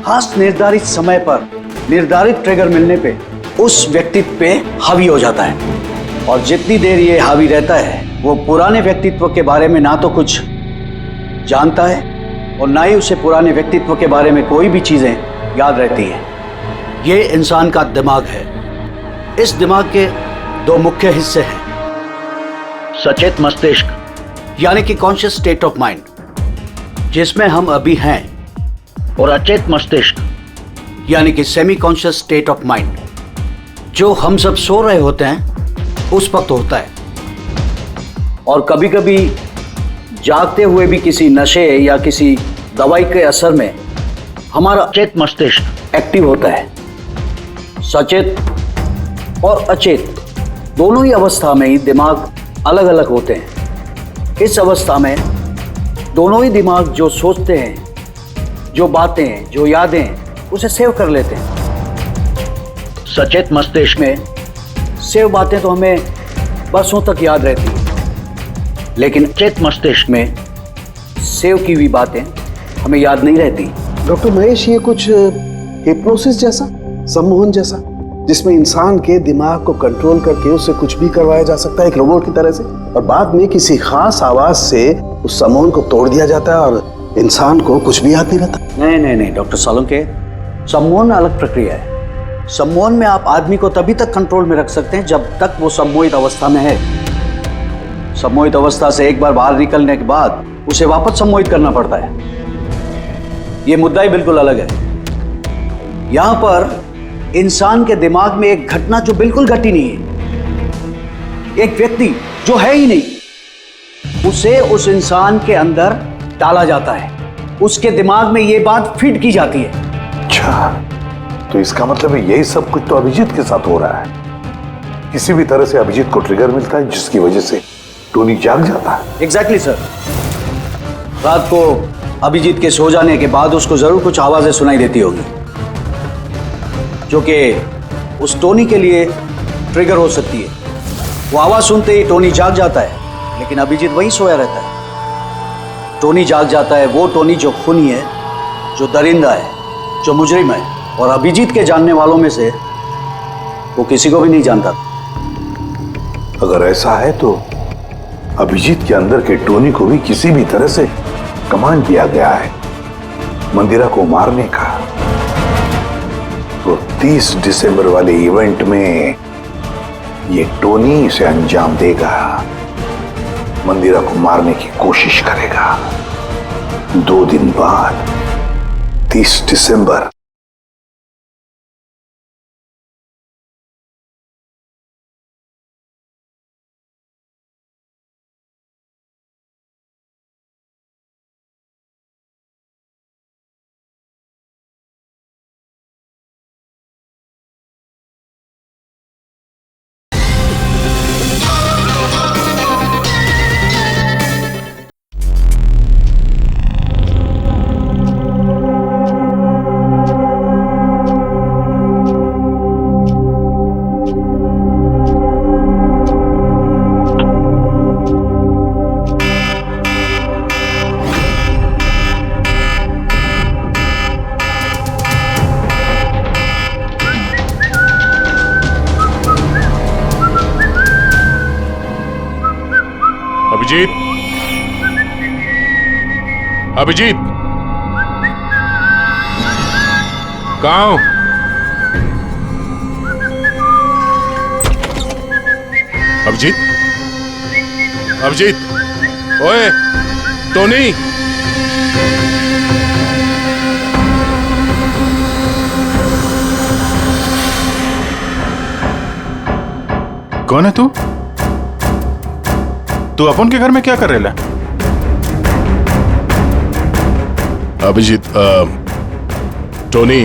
खास निर्धारित समय पर निर्धारित ट्रिगर मिलने पे उस व्यक्तित्व पे हावी हो जाता है। और जितनी देर ये हावी रहता है वो पुराने व्यक्तित्व के बारे में ना तो कुछ जानता है और ना ही उसे पुराने व्यक्तित्व के बारे में कोई भी चीजें याद रहती है। ये इंसान का दिमाग है। इस दिमाग के दो मुख्य हिस्से हैं, सचेत मस्तिष्क यानी कि कॉन्शियस स्टेट ऑफ माइंड, जिसमें हम अभी हैं, और अचेत मस्तिष्क यानी कि semi conscious state of mind, जो हम सब सो रहे होते हैं उस वक्त होता है। और कभी कभी जागते हुए भी किसी नशे या किसी दवाई के असर में हमारा अचेत मस्तिष्क एक्टिव होता है। सचेत और अचेत दोनों ही अवस्था में ही दिमाग अलग अलग होते हैं। इस अवस्था में दोनों ही दिमाग जो सोचते हैं, जो बातें, जो यादें, उसे सेव कर लेते हैं। सचेत मस्तिष्क में सेव बातें तो हमें बरसों तक याद रहती हैं, लेकिन अचेत मस्तिष्क में सेव की हुई बातें हमें याद नहीं रहती। डॉक्टर महेश, ये कुछ हिप्नोसिस जैसा, सम्मोहन जैसा, जिसमें इंसान के दिमाग को कंट्रोल करके उससे कुछ भी करवाया जा सकता है एक रोबोट की तरह से, और बाद में किसी खास आवाज से उस सम्मोहन को तोड़ दिया जाता है और इंसान को कुछ भी याद नहीं रहता। नहीं नहीं नहीं डॉक्टर सोलंकी, सम्मोहन अलग प्रक्रिया है। सम्मोहन में आप आदमी को तभी तक कंट्रोल में रख सकते हैं जब तक वो सम्मोहित अवस्था में है। सम्मोहित अवस्था से एक बार बाहर निकलने के बाद उसे वापस सम्मोहित करना पड़ता है। ये मुद्दा ही बिल्कुल अलग है। यहां पर इंसान के दिमाग में एक घटना जो बिल्कुल घटी नहीं है, एक व्यक्ति जो है ही नहीं, उसे उस इंसान के अंदर डाला जाता है। उसके दिमाग में ये बात फिट की जाती है। अच्छा, तो इसका मतलब है यही सब कुछ तो अभिजीत के साथ हो रहा है। किसी भी तरह से अभिजीत को ट्रिगर मिलता है जिसकी वजह से टोनी जाग जाता है। Exactly sir. रात को अभिजीत के सो जाने के बाद उसको जरूर कुछ आवाजें सुनाई देती होगी जो कि उस टोनी के लिए ट्रिगर हो सकती है। वो आवाज सुनते ही टोनी जाग जाता है, लेकिन अभिजीत वहीं सोया रहता है। टोनी जाग जाता है वो टोनी जो खूनी है, जो दरिंदा है, जो मुजरिम है, और अभिजीत के जानने वालों में से वो किसी को भी नहीं जानता। अगर ऐसा है तो अभिजीत के अंदर के टोनी को भी किसी भी तरह से कमांड दिया गया है मंदिरा को मारने का। तो 30 दिसंबर वाले इवेंट में ये टोनी इसे अंजाम देगा, मंदिरा को मारने की कोशिश करेगा। 2 दिन बाद 30 दिसंबर। अभिजीत, अभिजीत, कहाँ हो? अभिजीत, अभिजीत, ओए, टोनी। कौन है तू? तू अपन के घर में क्या कर रहे है? अभिजीत, टोनी,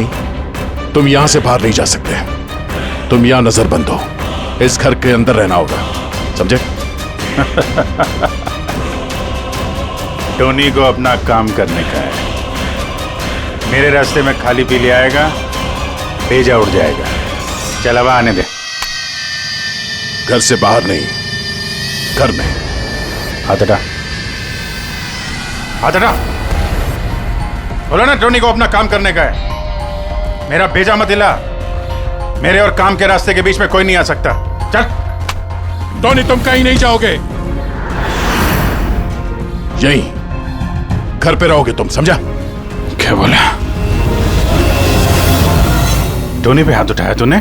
तुम यहां से बाहर नहीं जा सकते। तुम यहां नजरबंद हो। इस घर के अंदर रहना होगा, समझे? टोनी को अपना काम करने का है। मेरे रास्ते में खाली पीली आएगा, भेजा उड़ जाएगा। चल अब आने दे। घर से बाहर नहीं, घर में। हाथ हटा, हाथ हटा। बोलो ना, टोनी को अपना काम करने का है। मेरा भेजा मत हिला। मेरे और काम के रास्ते के बीच में कोई नहीं आ सकता। चल। टोनी, तुम कहीं नहीं जाओगे। यहीं घर पे रहोगे तुम, समझा? क्या बोला? टोनी पे हाथ उठाया तूने?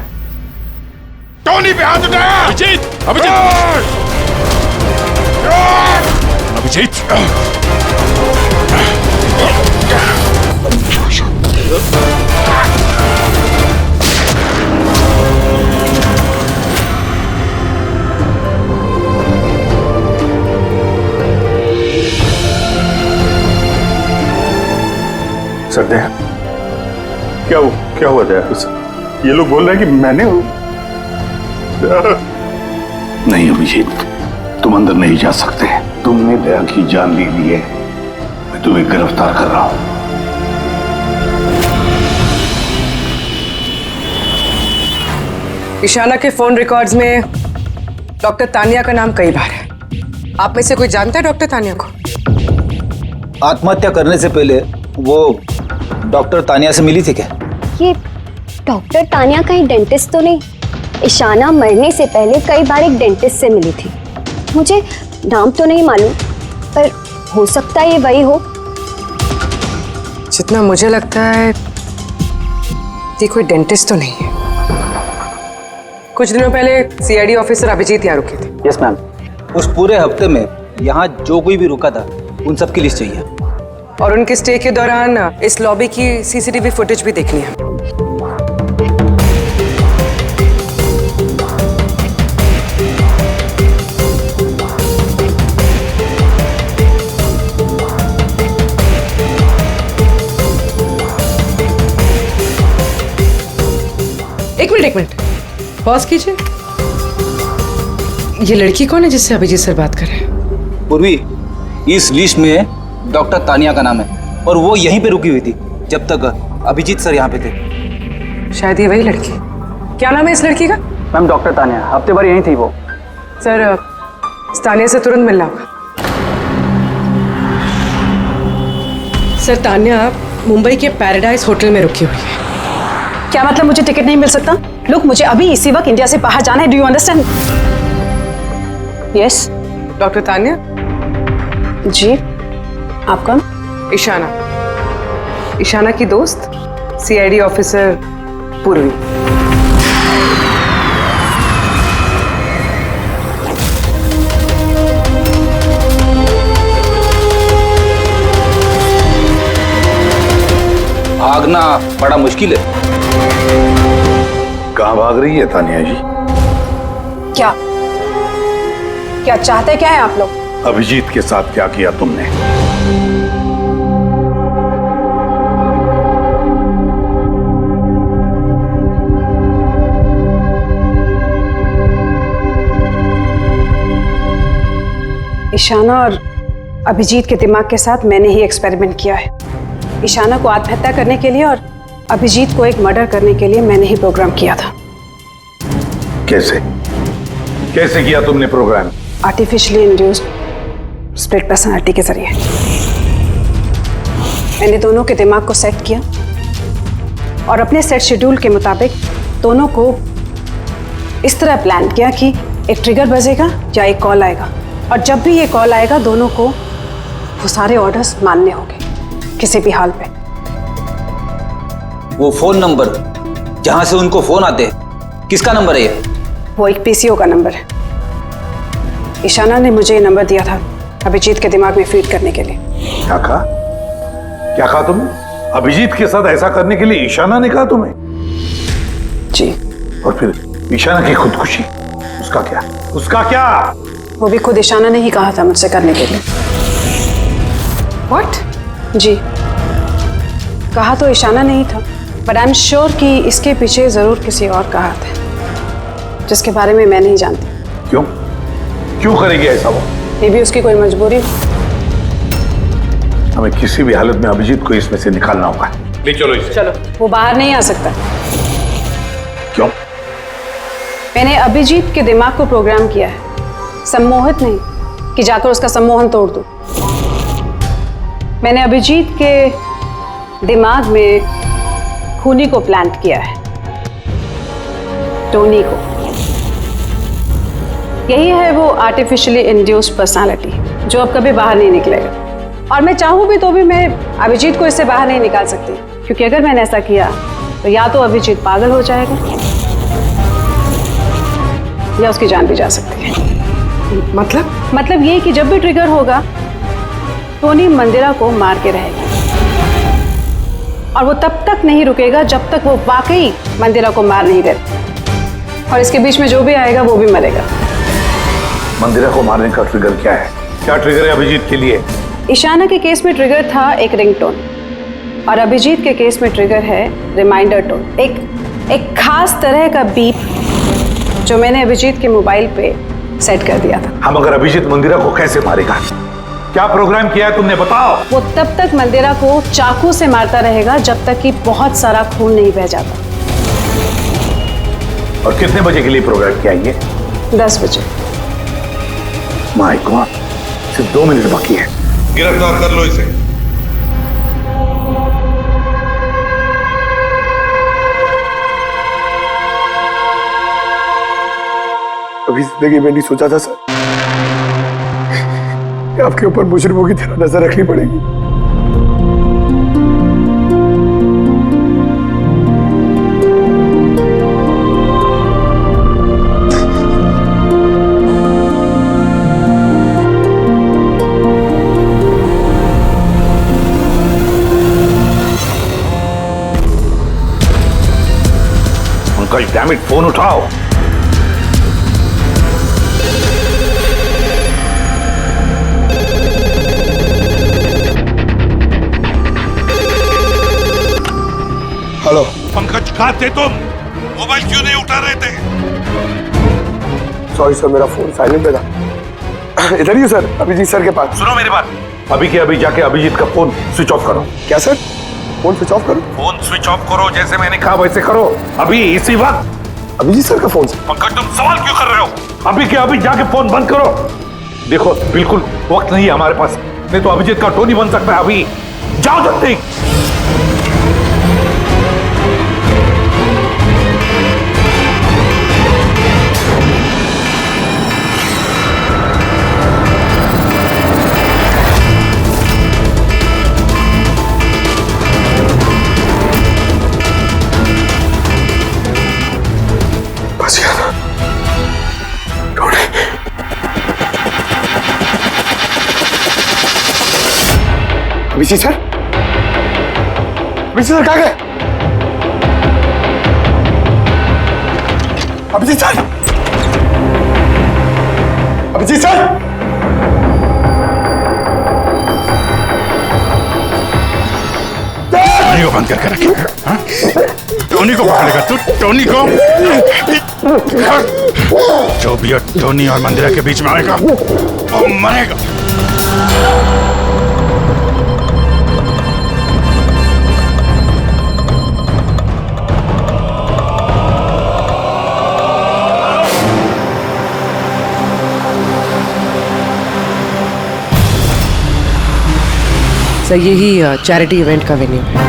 टोनी पे हाथ उठाया? अभिजीत, अभिजीत, अभिजीत। सत्या, क्या हुआ दया? ये लोग बोल रहे हैं कि मैंने नहीं अभिजीत, तुम अंदर नहीं जा सकते। तुमने दया की जान ले ली है। मैं तुम्हें गिरफ्तार कर रहा हूं। ईशाना के फोन रिकॉर्ड्स में डॉक्टर तानिया का नाम कई बार है। आप में से कोई जानता है डॉक्टर तानिया को? आत्महत्या करने से पहले वो डॉक्टर तानिया से मिली थी क्या? ये डॉक्टर तानिया कहीं डेंटिस्ट तो नहीं? ईशाना मरने से पहले कई बार एक डेंटिस्ट से मिली थी। मुझे नाम तो नहीं मालूम, पर हो सकता है ये वही हो। जितना मुझे लगता है ये कोई डेंटिस्ट तो नहीं है। कुछ दिनों पहले सीआईडी ऑफिसर अभिजीत यहाँ रुके थे। Yes ma'am. उस पूरे हफ्ते में यहाँ जो कोई भी रुका था उन सब की लिस्ट चाहिए, और उनके स्टे के दौरान इस लॉबी की सीसीटीवी फुटेज भी देखनी है। एक मिनट पॉज कीजिए। ये लड़की कौन है जिससे अभिजीत सर बात कर रहे हैं? पूर्वी, इस लिस्ट में डॉक्टर तानिया का नाम है और वो यहीं पे रुकी हुई थी जब तक अभिजीत सर यहाँ पे थे। शायद ये वही लड़की। क्या नाम है इस लड़की का? मैम डॉक्टर तानिया, हफ्ते भर यहीं थी वो। सर, इस तानिया से तुरंत मिलना होगा। सर, तानिया मुंबई के पैराडाइज होटल में रुकी हुई है। क्या मतलब मुझे टिकट नहीं मिल सकता? लुक, मुझे अभी इसी वक्त इंडिया से बाहर जाना है। Do you understand? Yes. Doctor Tania? जी, आप कौन? ईशाना, ईशाना की दोस्त, सीआईडी ऑफिसर पूर्वी। भागना बड़ा मुश्किल है। कहां भाग रही है तानिया जी? क्या क्या चाहते क्या है आप लोग? अभिजीत के साथ क्या किया तुमने? ईशाना और अभिजीत के दिमाग के साथ मैंने ही एक्सपेरिमेंट किया है। ईशाना को आत्महत्या करने के लिए और अभिजीत को एक मर्डर करने के लिए मैंने ही प्रोग्राम किया था। कैसे कैसे किया तुमने program? Artificially induced split personality के जरिए मैंने दोनों के दिमाग को सेट किया और अपने सेट शेड्यूल के मुताबिक दोनों को इस तरह प्लान किया कि एक ट्रिगर बजेगा या एक कॉल आएगा, और जब भी ये कॉल आएगा दोनों को वो सारे ऑर्डर्स मानने होंगे किसी भी हाल पे। वो फोन नंबर जहां से उनको फोन आते हैं, किसका नंबर है ये? वो एक पीसीओ का नंबर है। ईशाना ने मुझे ये नंबर दिया था अभिजीत के दिमाग में फीड करने के लिए। क्या कहा तुमने? अभिजीत के साथ ऐसा करने के लिए ईशाना ने कहा तुम्हें? जी। और फिर ईशाना की खुदकुशी, उसका क्या? वो भी खुद ईशाना ने ही कहा था मुझसे करने के लिए। What? जी, कहा तो ईशाना ने ही था, बट आई एम श्योर कि इसके पीछे जरूर किसी और का हाथ है जिसके बारे में मैं नहीं जानती। क्यों करेगी ऐसा वो? ये भी उसकी कोई मजबूरी। हमें किसी भी हालत में अभिजीत को इसमें से निकालना होगा। ले चलो इसे। चलो। वो बाहर नहीं आ सकता। क्यों? मैंने अभिजीत के दिमाग को प्रोग्राम किया है, सम्मोहित नहीं कि जाकर उसका सम्मोहन तोड़ दूं। मैंने अभिजीत के दिमाग में खूनी को प्लांट किया है, टोनी को। यही है वो आर्टिफिशियली इंड्यूस्ड पर्सनालिटी जो अब कभी बाहर नहीं निकलेगा। और मैं चाहूं भी तो भी मैं अभिजीत को इससे बाहर नहीं निकाल सकती, क्योंकि अगर मैंने ऐसा किया तो या तो अभिजीत पागल हो जाएगा या उसकी जान भी जा सकती है। मतलब ये कि जब भी ट्रिगर होगा टोनी मंदिरा को मार के रहेगा, और वो तब तक नहीं रुकेगा जब तक वो वाकई मंदिरा को मार नहीं देता, और इसके बीच में जो भी आएगा वो भी मरेगा। मंदिरा को मारने का ट्रिगर क्या है? क्या ट्रिगर है अभिजीत के लिए? ईशाना के केस में ट्रिगर था एक रिंगटोन, और अभिजीत के केस में ट्रिगर है रिमाइंडर टोन, एक खास तरह का बीप जो मैंने अभिजीत के मोबाइल पे सेट कर दिया था। हम अगर अभिजीत मंदिरा को कैसे मारेगा? क्या प्रोग्राम किया है तुमने, बताओ। वो तब तक मंदिरा को चाकू से मारता रहेगा जब तक कि बहुत सारा खून नहीं बह जाता। और कितने बजे के लिए प्रोग्राम किया ये? 10 बजे। माय गॉड, सिर्फ 2 मिनट बाकी है। गिरफ्तार कर लो इसे। कभी जिंदगी में नहीं सोचा था सर कि आपके ऊपर मुजरिमों की तरह नजर रखनी पड़ेगी। अंकल डैम इट, फोन उठाओ। हेलो पंकज, कहाँ थे तुम? मोबाइल क्यों नहीं उठा रहे थे? सॉरी सर, मेरा फोन साइलेंट पे था। इधर ही सर, अभिजीत सर के पास। सुनो मेरी बात, अभी के अभी जाके अभिजीत का फोन स्विच ऑफ करो। क्या सर? फोन स्विच ऑफ करो? फोन स्विच ऑफ करो, जैसे मैंने कहा वैसे करो, अभी इसी वक्त। अभिजीत सर का फोन? पंकज तुम सवाल क्यों कर रहे हो? अभी के अभी जाके फोन बंद करो। देखो बिल्कुल वक्त नहीं है हमारे पास, नहीं तो अभिजीत का टोनी बन सकता है। अभी जाओ जल्दी। अभिजीत सर, अभिजीत सर कहाँ गए? Abhijeet sir, Abhijeet sir, Tony को बंद करके रखे। टोनी को पकड़ेगा तू? टोनी को? जो भी टोनी और मंदिरा के बीच में आएगा वो मरेगा। सर यही चैरिटी इवेंट का वेन्यू है।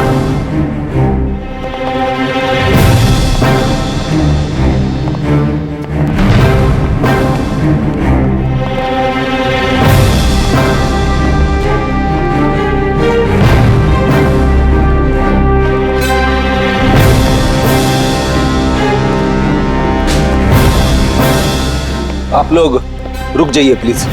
आप लोग रुक जाइए please.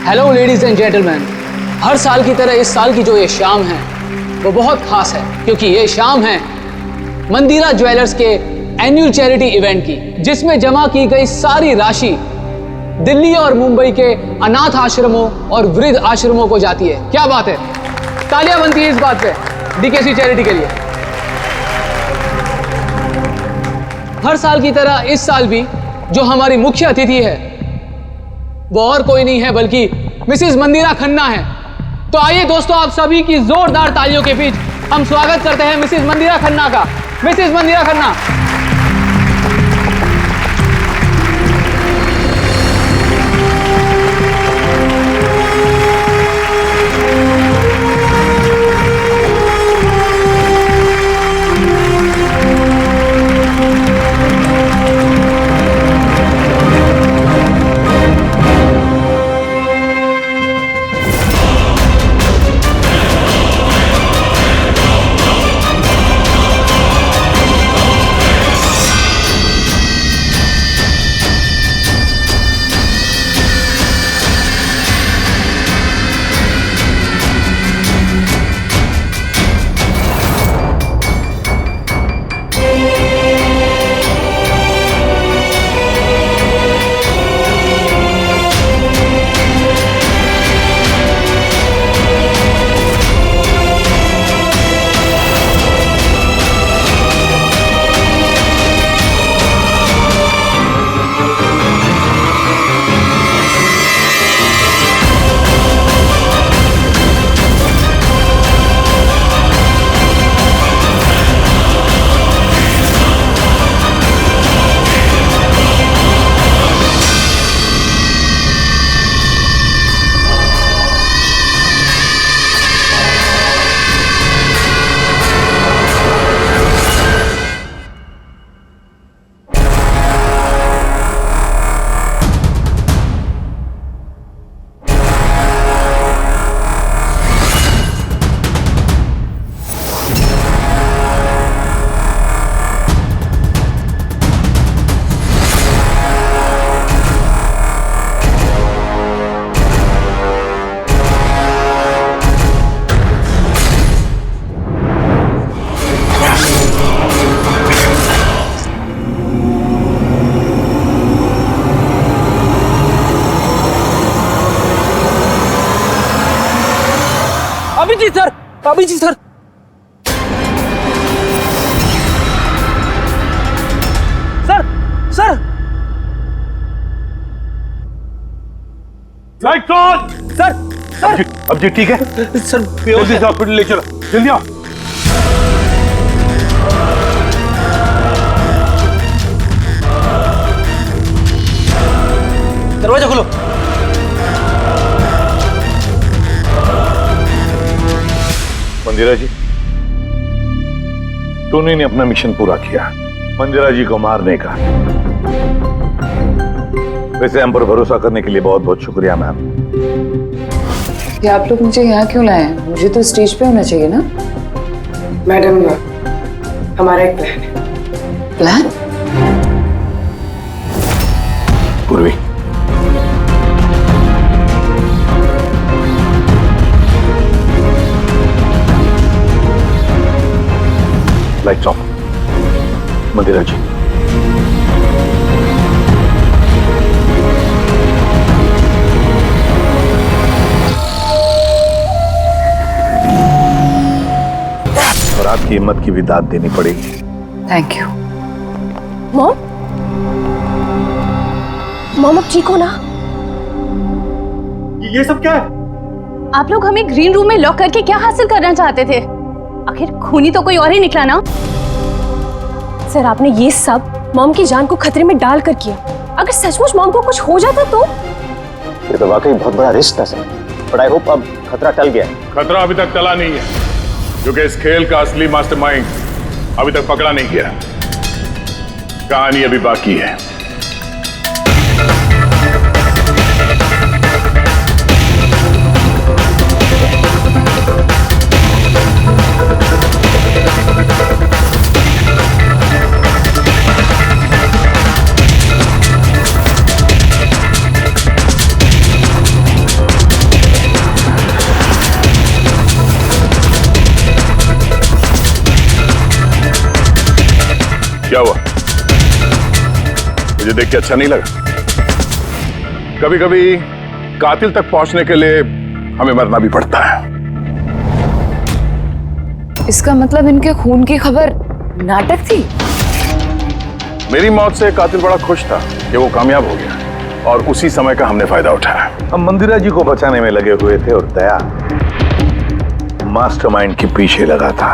Hello ladies and gentleman, हर साल की तरह इस साल की जो ये शाम है वो बहुत खास है, क्योंकि ये शाम है मंदिरा ज्वेलर्स के एनुअल चैरिटी इवेंट की, जिसमें जमा की गई सारी राशि दिल्ली और मुंबई के अनाथ आश्रमों और वृद्ध आश्रमों को जाती है। क्या बात है, तालियां बनती है इस बात पे डीकेसी चैरिटी के लिए। हर साल की तरह इस साल भी जो हमारी मुख्य अतिथि है वो और कोई नहीं है बल्कि मिसेस मंदिरा खन्ना है। तो आइए दोस्तों, आप सभी की जोरदार तालियों के बीच हम स्वागत करते हैं मिसेस मंदिरा खन्ना का। Mrs Mandira Khanna. Abhijeet sir, Abhijeet sir, sir, sir, light on. Sir, sir, अब जी ठीक है सर, जल्दी से हॉस्पिटल ले चलो, जल्दी आओ। दरवाजा खोलो। मंदिरा जी, टोनी ने अपना मिशन पूरा किया, मंदिरा जी को मारने का। वैसे हम पर भरोसा करने के लिए बहुत बहुत शुक्रिया मैम। ये आप लोग मुझे यहाँ क्यों लाए हैं? मुझे तो स्टेज पे होना चाहिए ना। मैडम, हमारा एक प्लान है। प्लान? पूर्वी, लाइट्स ऑफ। मंदिरा जी, और आपकी हिम्मत की भी दाद देनी पड़ेगी। Thank you. मॉम, मॉम अब ठीक हो ना? ये सब क्या है? आप लोग हमें ग्रीन रूम में लॉक करके क्या हासिल करना चाहते थे? आखिर खूनी तो कोई और ही निकला ना। सर, आपने ये सब मॉम की जान को खतरे में डाल कर किया। अगर सचमुच मॉम को कुछ हो जाता तो? ये तो वाकई बहुत बड़ा रिस्क था सर, बट आई होप अब खतरा टल गया। खतरा अभी तक टला नहीं है, क्योंकि इस खेल का असली मास्टरमाइंड अभी तक पकड़ा नहीं गया। कहानी अभी बाकी है। क्या हुआ? मुझे देख के अच्छा नहीं लगा? कभी कभी कातिल तक पहुंचने के लिए हमें मरना भी पड़ता है। इसका मतलब इनके खून की खबर नाटक थी? मेरी मौत से कातिल बड़ा खुश था कि वो कामयाब हो गया, और उसी समय का हमने फायदा उठाया। हम मंदिरा जी को बचाने में लगे हुए थे और दया मास्टरमाइंड के पीछे लगा था।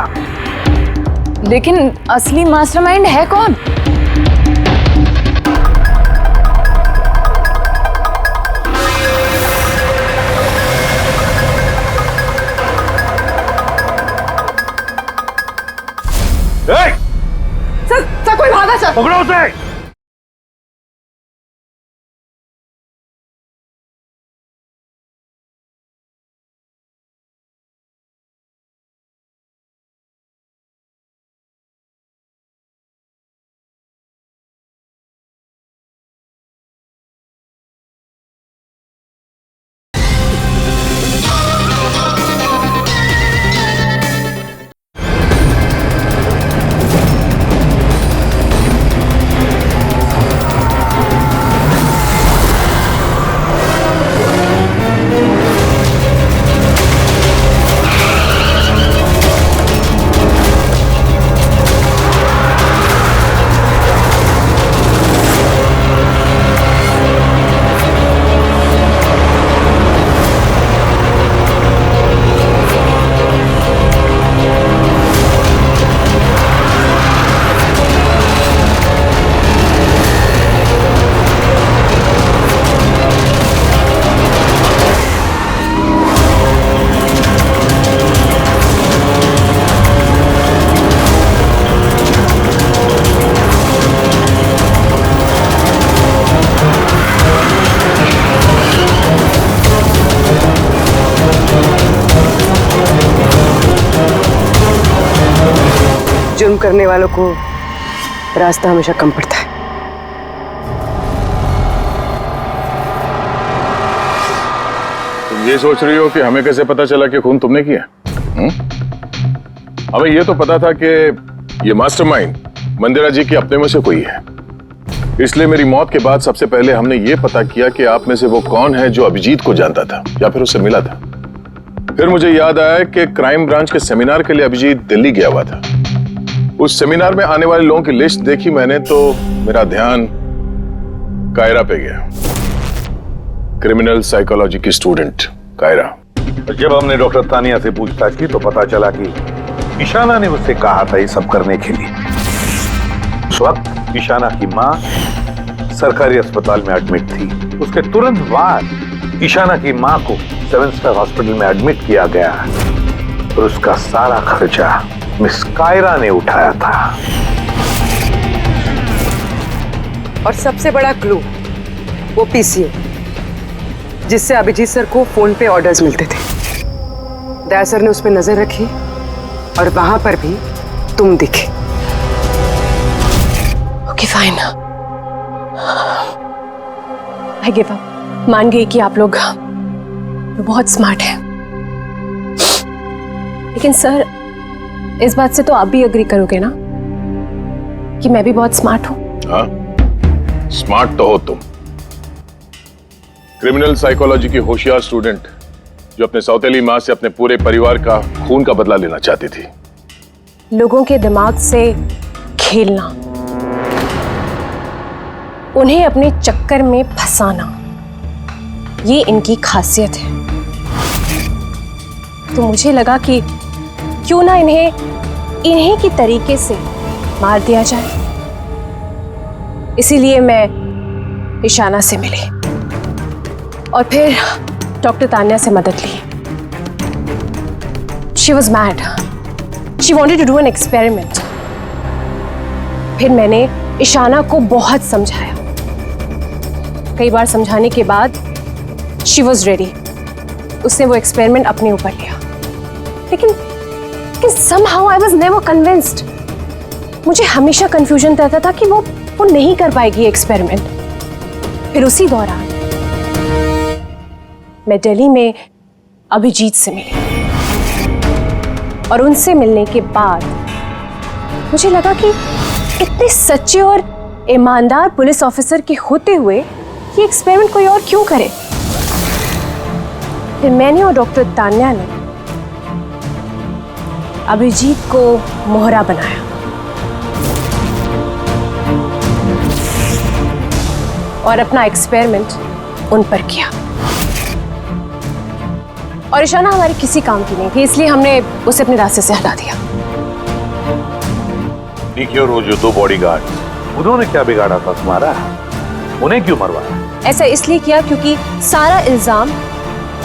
लेकिन असली मास्टरमाइंड है कौन? सर, कोई भागा सर। पकड़ो उसे। जुर्म करने वालों को रास्ता हमेशा कम पड़ता है। तुम ये सोच रही हो कि हमें कैसे पता चला कि खून तुमने किया? हमें ये तो पता था कि ये मास्टरमाइंड मंदिरा जी के अपने में से कोई है। इसलिए मेरी मौत के बाद सबसे पहले हमने ये पता किया कि आप में से वो कौन है जो अभिजीत को जानता था या फिर उससे मिला था। फिर मुझे याद आया कि क्राइम ब्रांच के सेमिनार के लिए अभिजीत दिल्ली गया हुआ था। उस सेमिनार में आने वाले लोगों की लिस्ट देखी मैंने तो मेरा ध्यान कायरा पे गया। क्रिमिनल साइकोलॉजी की स्टूडेंट कायरा। जब हमने डॉक्टर तानिया से पूछताछ की तो पता चला कि ईशाना ने उससे कहा था ये सब करने के लिए। उस वक्त ईशाना की माँ सरकारी अस्पताल में एडमिट थी। उसके तुरंत बाद ईशाना की मां को 7 स्टार हॉस्पिटल में एडमिट किया गया और उसका सारा खर्चा मिस कायरा ने उठाया था। और सबसे बड़ा क्लू वो पीसीओ, जिससे अभिजीत सर को फोन पे ऑर्डर्स मिलते थे। दया सर ने उस पर नजर रखी और वहां पर भी तुम दिखे। Okay fine, I give up. मान गई कि आप लोग बहुत स्मार्ट हैं, लेकिन सर इस बात से तो आप भी एग्री करोगे ना कि मैं भी बहुत स्मार्ट हूं। हाँ, स्मार्ट तो हो तुम। क्रिमिनल साइकोलॉजी की होशियार स्टूडेंट जो अपने सौतेली मां से अपने पूरे परिवार का खून का बदला लेना चाहती थी। लोगों के दिमाग से खेलना, उन्हें अपने चक्कर में फंसाना, ये इनकी खासियत है। तो मुझे लगा कि क्यों ना इन्हीं की तरीके से मार दिया जाए। इसीलिए मैं ईशाना से मिली और फिर डॉक्टर तान्या से मदद ली। She was mad. She wanted to do an experiment. फिर मैंने ईशाना को बहुत समझाया। कई बार समझाने के बाद she was ready. उसने वो एक्सपेरिमेंट अपने ऊपर लिया। लेकिन somehow I was never convinced. मुझे हमेशा कंफ्यूजन रहता था कि वो नहीं कर पाएगी एक्सपेरिमेंट। फिर उसी दौरान मैं दिल्ली में अभिजीत से मिली और उनसे मिलने के बाद मुझे लगा कि इतने सच्चे और ईमानदार पुलिस ऑफिसर के होते हुए ये एक्सपेरिमेंट कोई और क्यों करे। फिर मैंने और डॉक्टर तान्या ने अभिजीत को मोहरा बनाया और अपना एक्सपेरिमेंट उन पर किया। और ईशाना हमारे किसी काम की नहीं थी, इसलिए हमने उसे अपने रास्ते से हटा दिया। देखिए, वो जो 2 बॉडीगार्ड, उन्होंने क्या बिगाड़ा था तुम्हारा? उन्हें क्यों मरवाया? ऐसा इसलिए किया क्योंकि सारा इल्जाम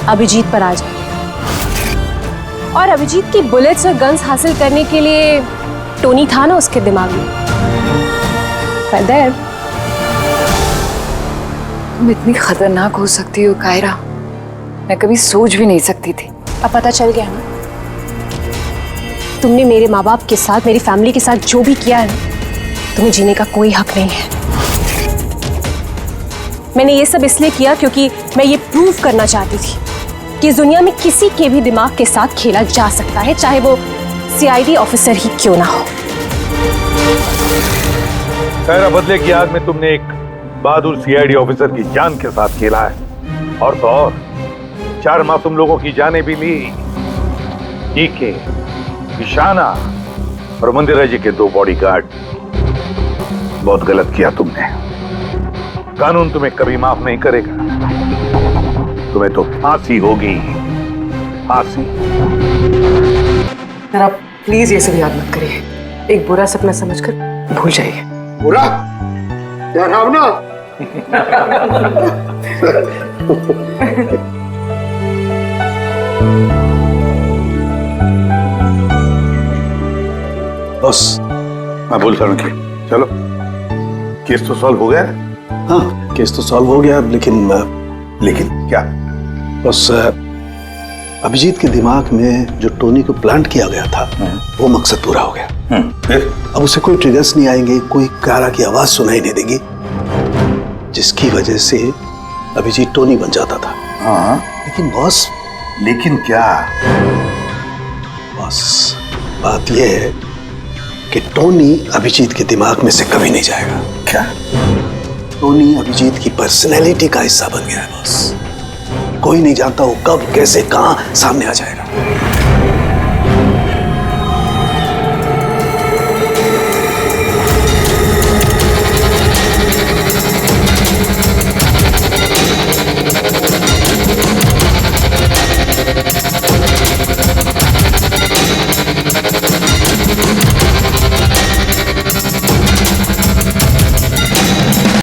अभिजीत पर आ जाए और अभिजीत की बुलेट्स और गन्स हासिल करने के लिए टोनी था ना उसके दिमाग में। तुम इतनी खतरनाक हो सकती हो कायरा, मैं कभी सोच भी नहीं सकती थी। अब पता चल गया ना, तुमने मेरे माँ बाप के साथ, मेरी फैमिली के साथ जो भी किया है, तुम्हें जीने का कोई हक नहीं है। मैंने ये सब इसलिए किया क्योंकि मैं ये प्रूव करना चाहती थी कि इस दुनिया में किसी के भी दिमाग के साथ खेला जा सकता है, चाहे वो सीआईडी ऑफिसर ही क्यों ना हो। खैर, बदले की आग में तुमने एक बहादुर सीआईडी ऑफिसर की जान के साथ खेला है और तो और 4 मासूम लोगों की जानें भी ली। डीके, ईशाना और मंदिरा जी के 2 बॉडीगार्ड। बहुत गलत किया तुमने। कानून तुम्हें कभी माफ नहीं करेगा। तुम्हें तो फांसी होगी, फांसी। जरा प्लीज ये सब याद मत करिए। एक बुरा सपना समझकर भूल जाइए। बुरा? डरावना? बस, मैं बोलता हूँ कि चलो, केस तो सॉल्व हो गया। हाँ, केस तो सॉल्व हो गया, लेकिन क्या? बस अभिजीत के दिमाग में जो टोनी को प्लांट किया गया था, वो मकसद पूरा हो गया। फिर अब उसे कोई ट्रिगर्स नहीं आएंगे, कोई कारा की आवाज सुनाई नहीं देगी, जिसकी वजह से अभिजीत टोनी बन जाता था। हाँ, लेकिन बॉस, लेकिन क्या? बॉस, बात यह है कि टोनी अभिजीत के दिमाग में से कभी नहीं जाएगा। क्या? टोनी अभिजीत की पर्सनैलिटी का हिस्सा बन गया है बॉस। कोई नहीं जानता वो कब, कैसे, कहां सामने आ जाएगा।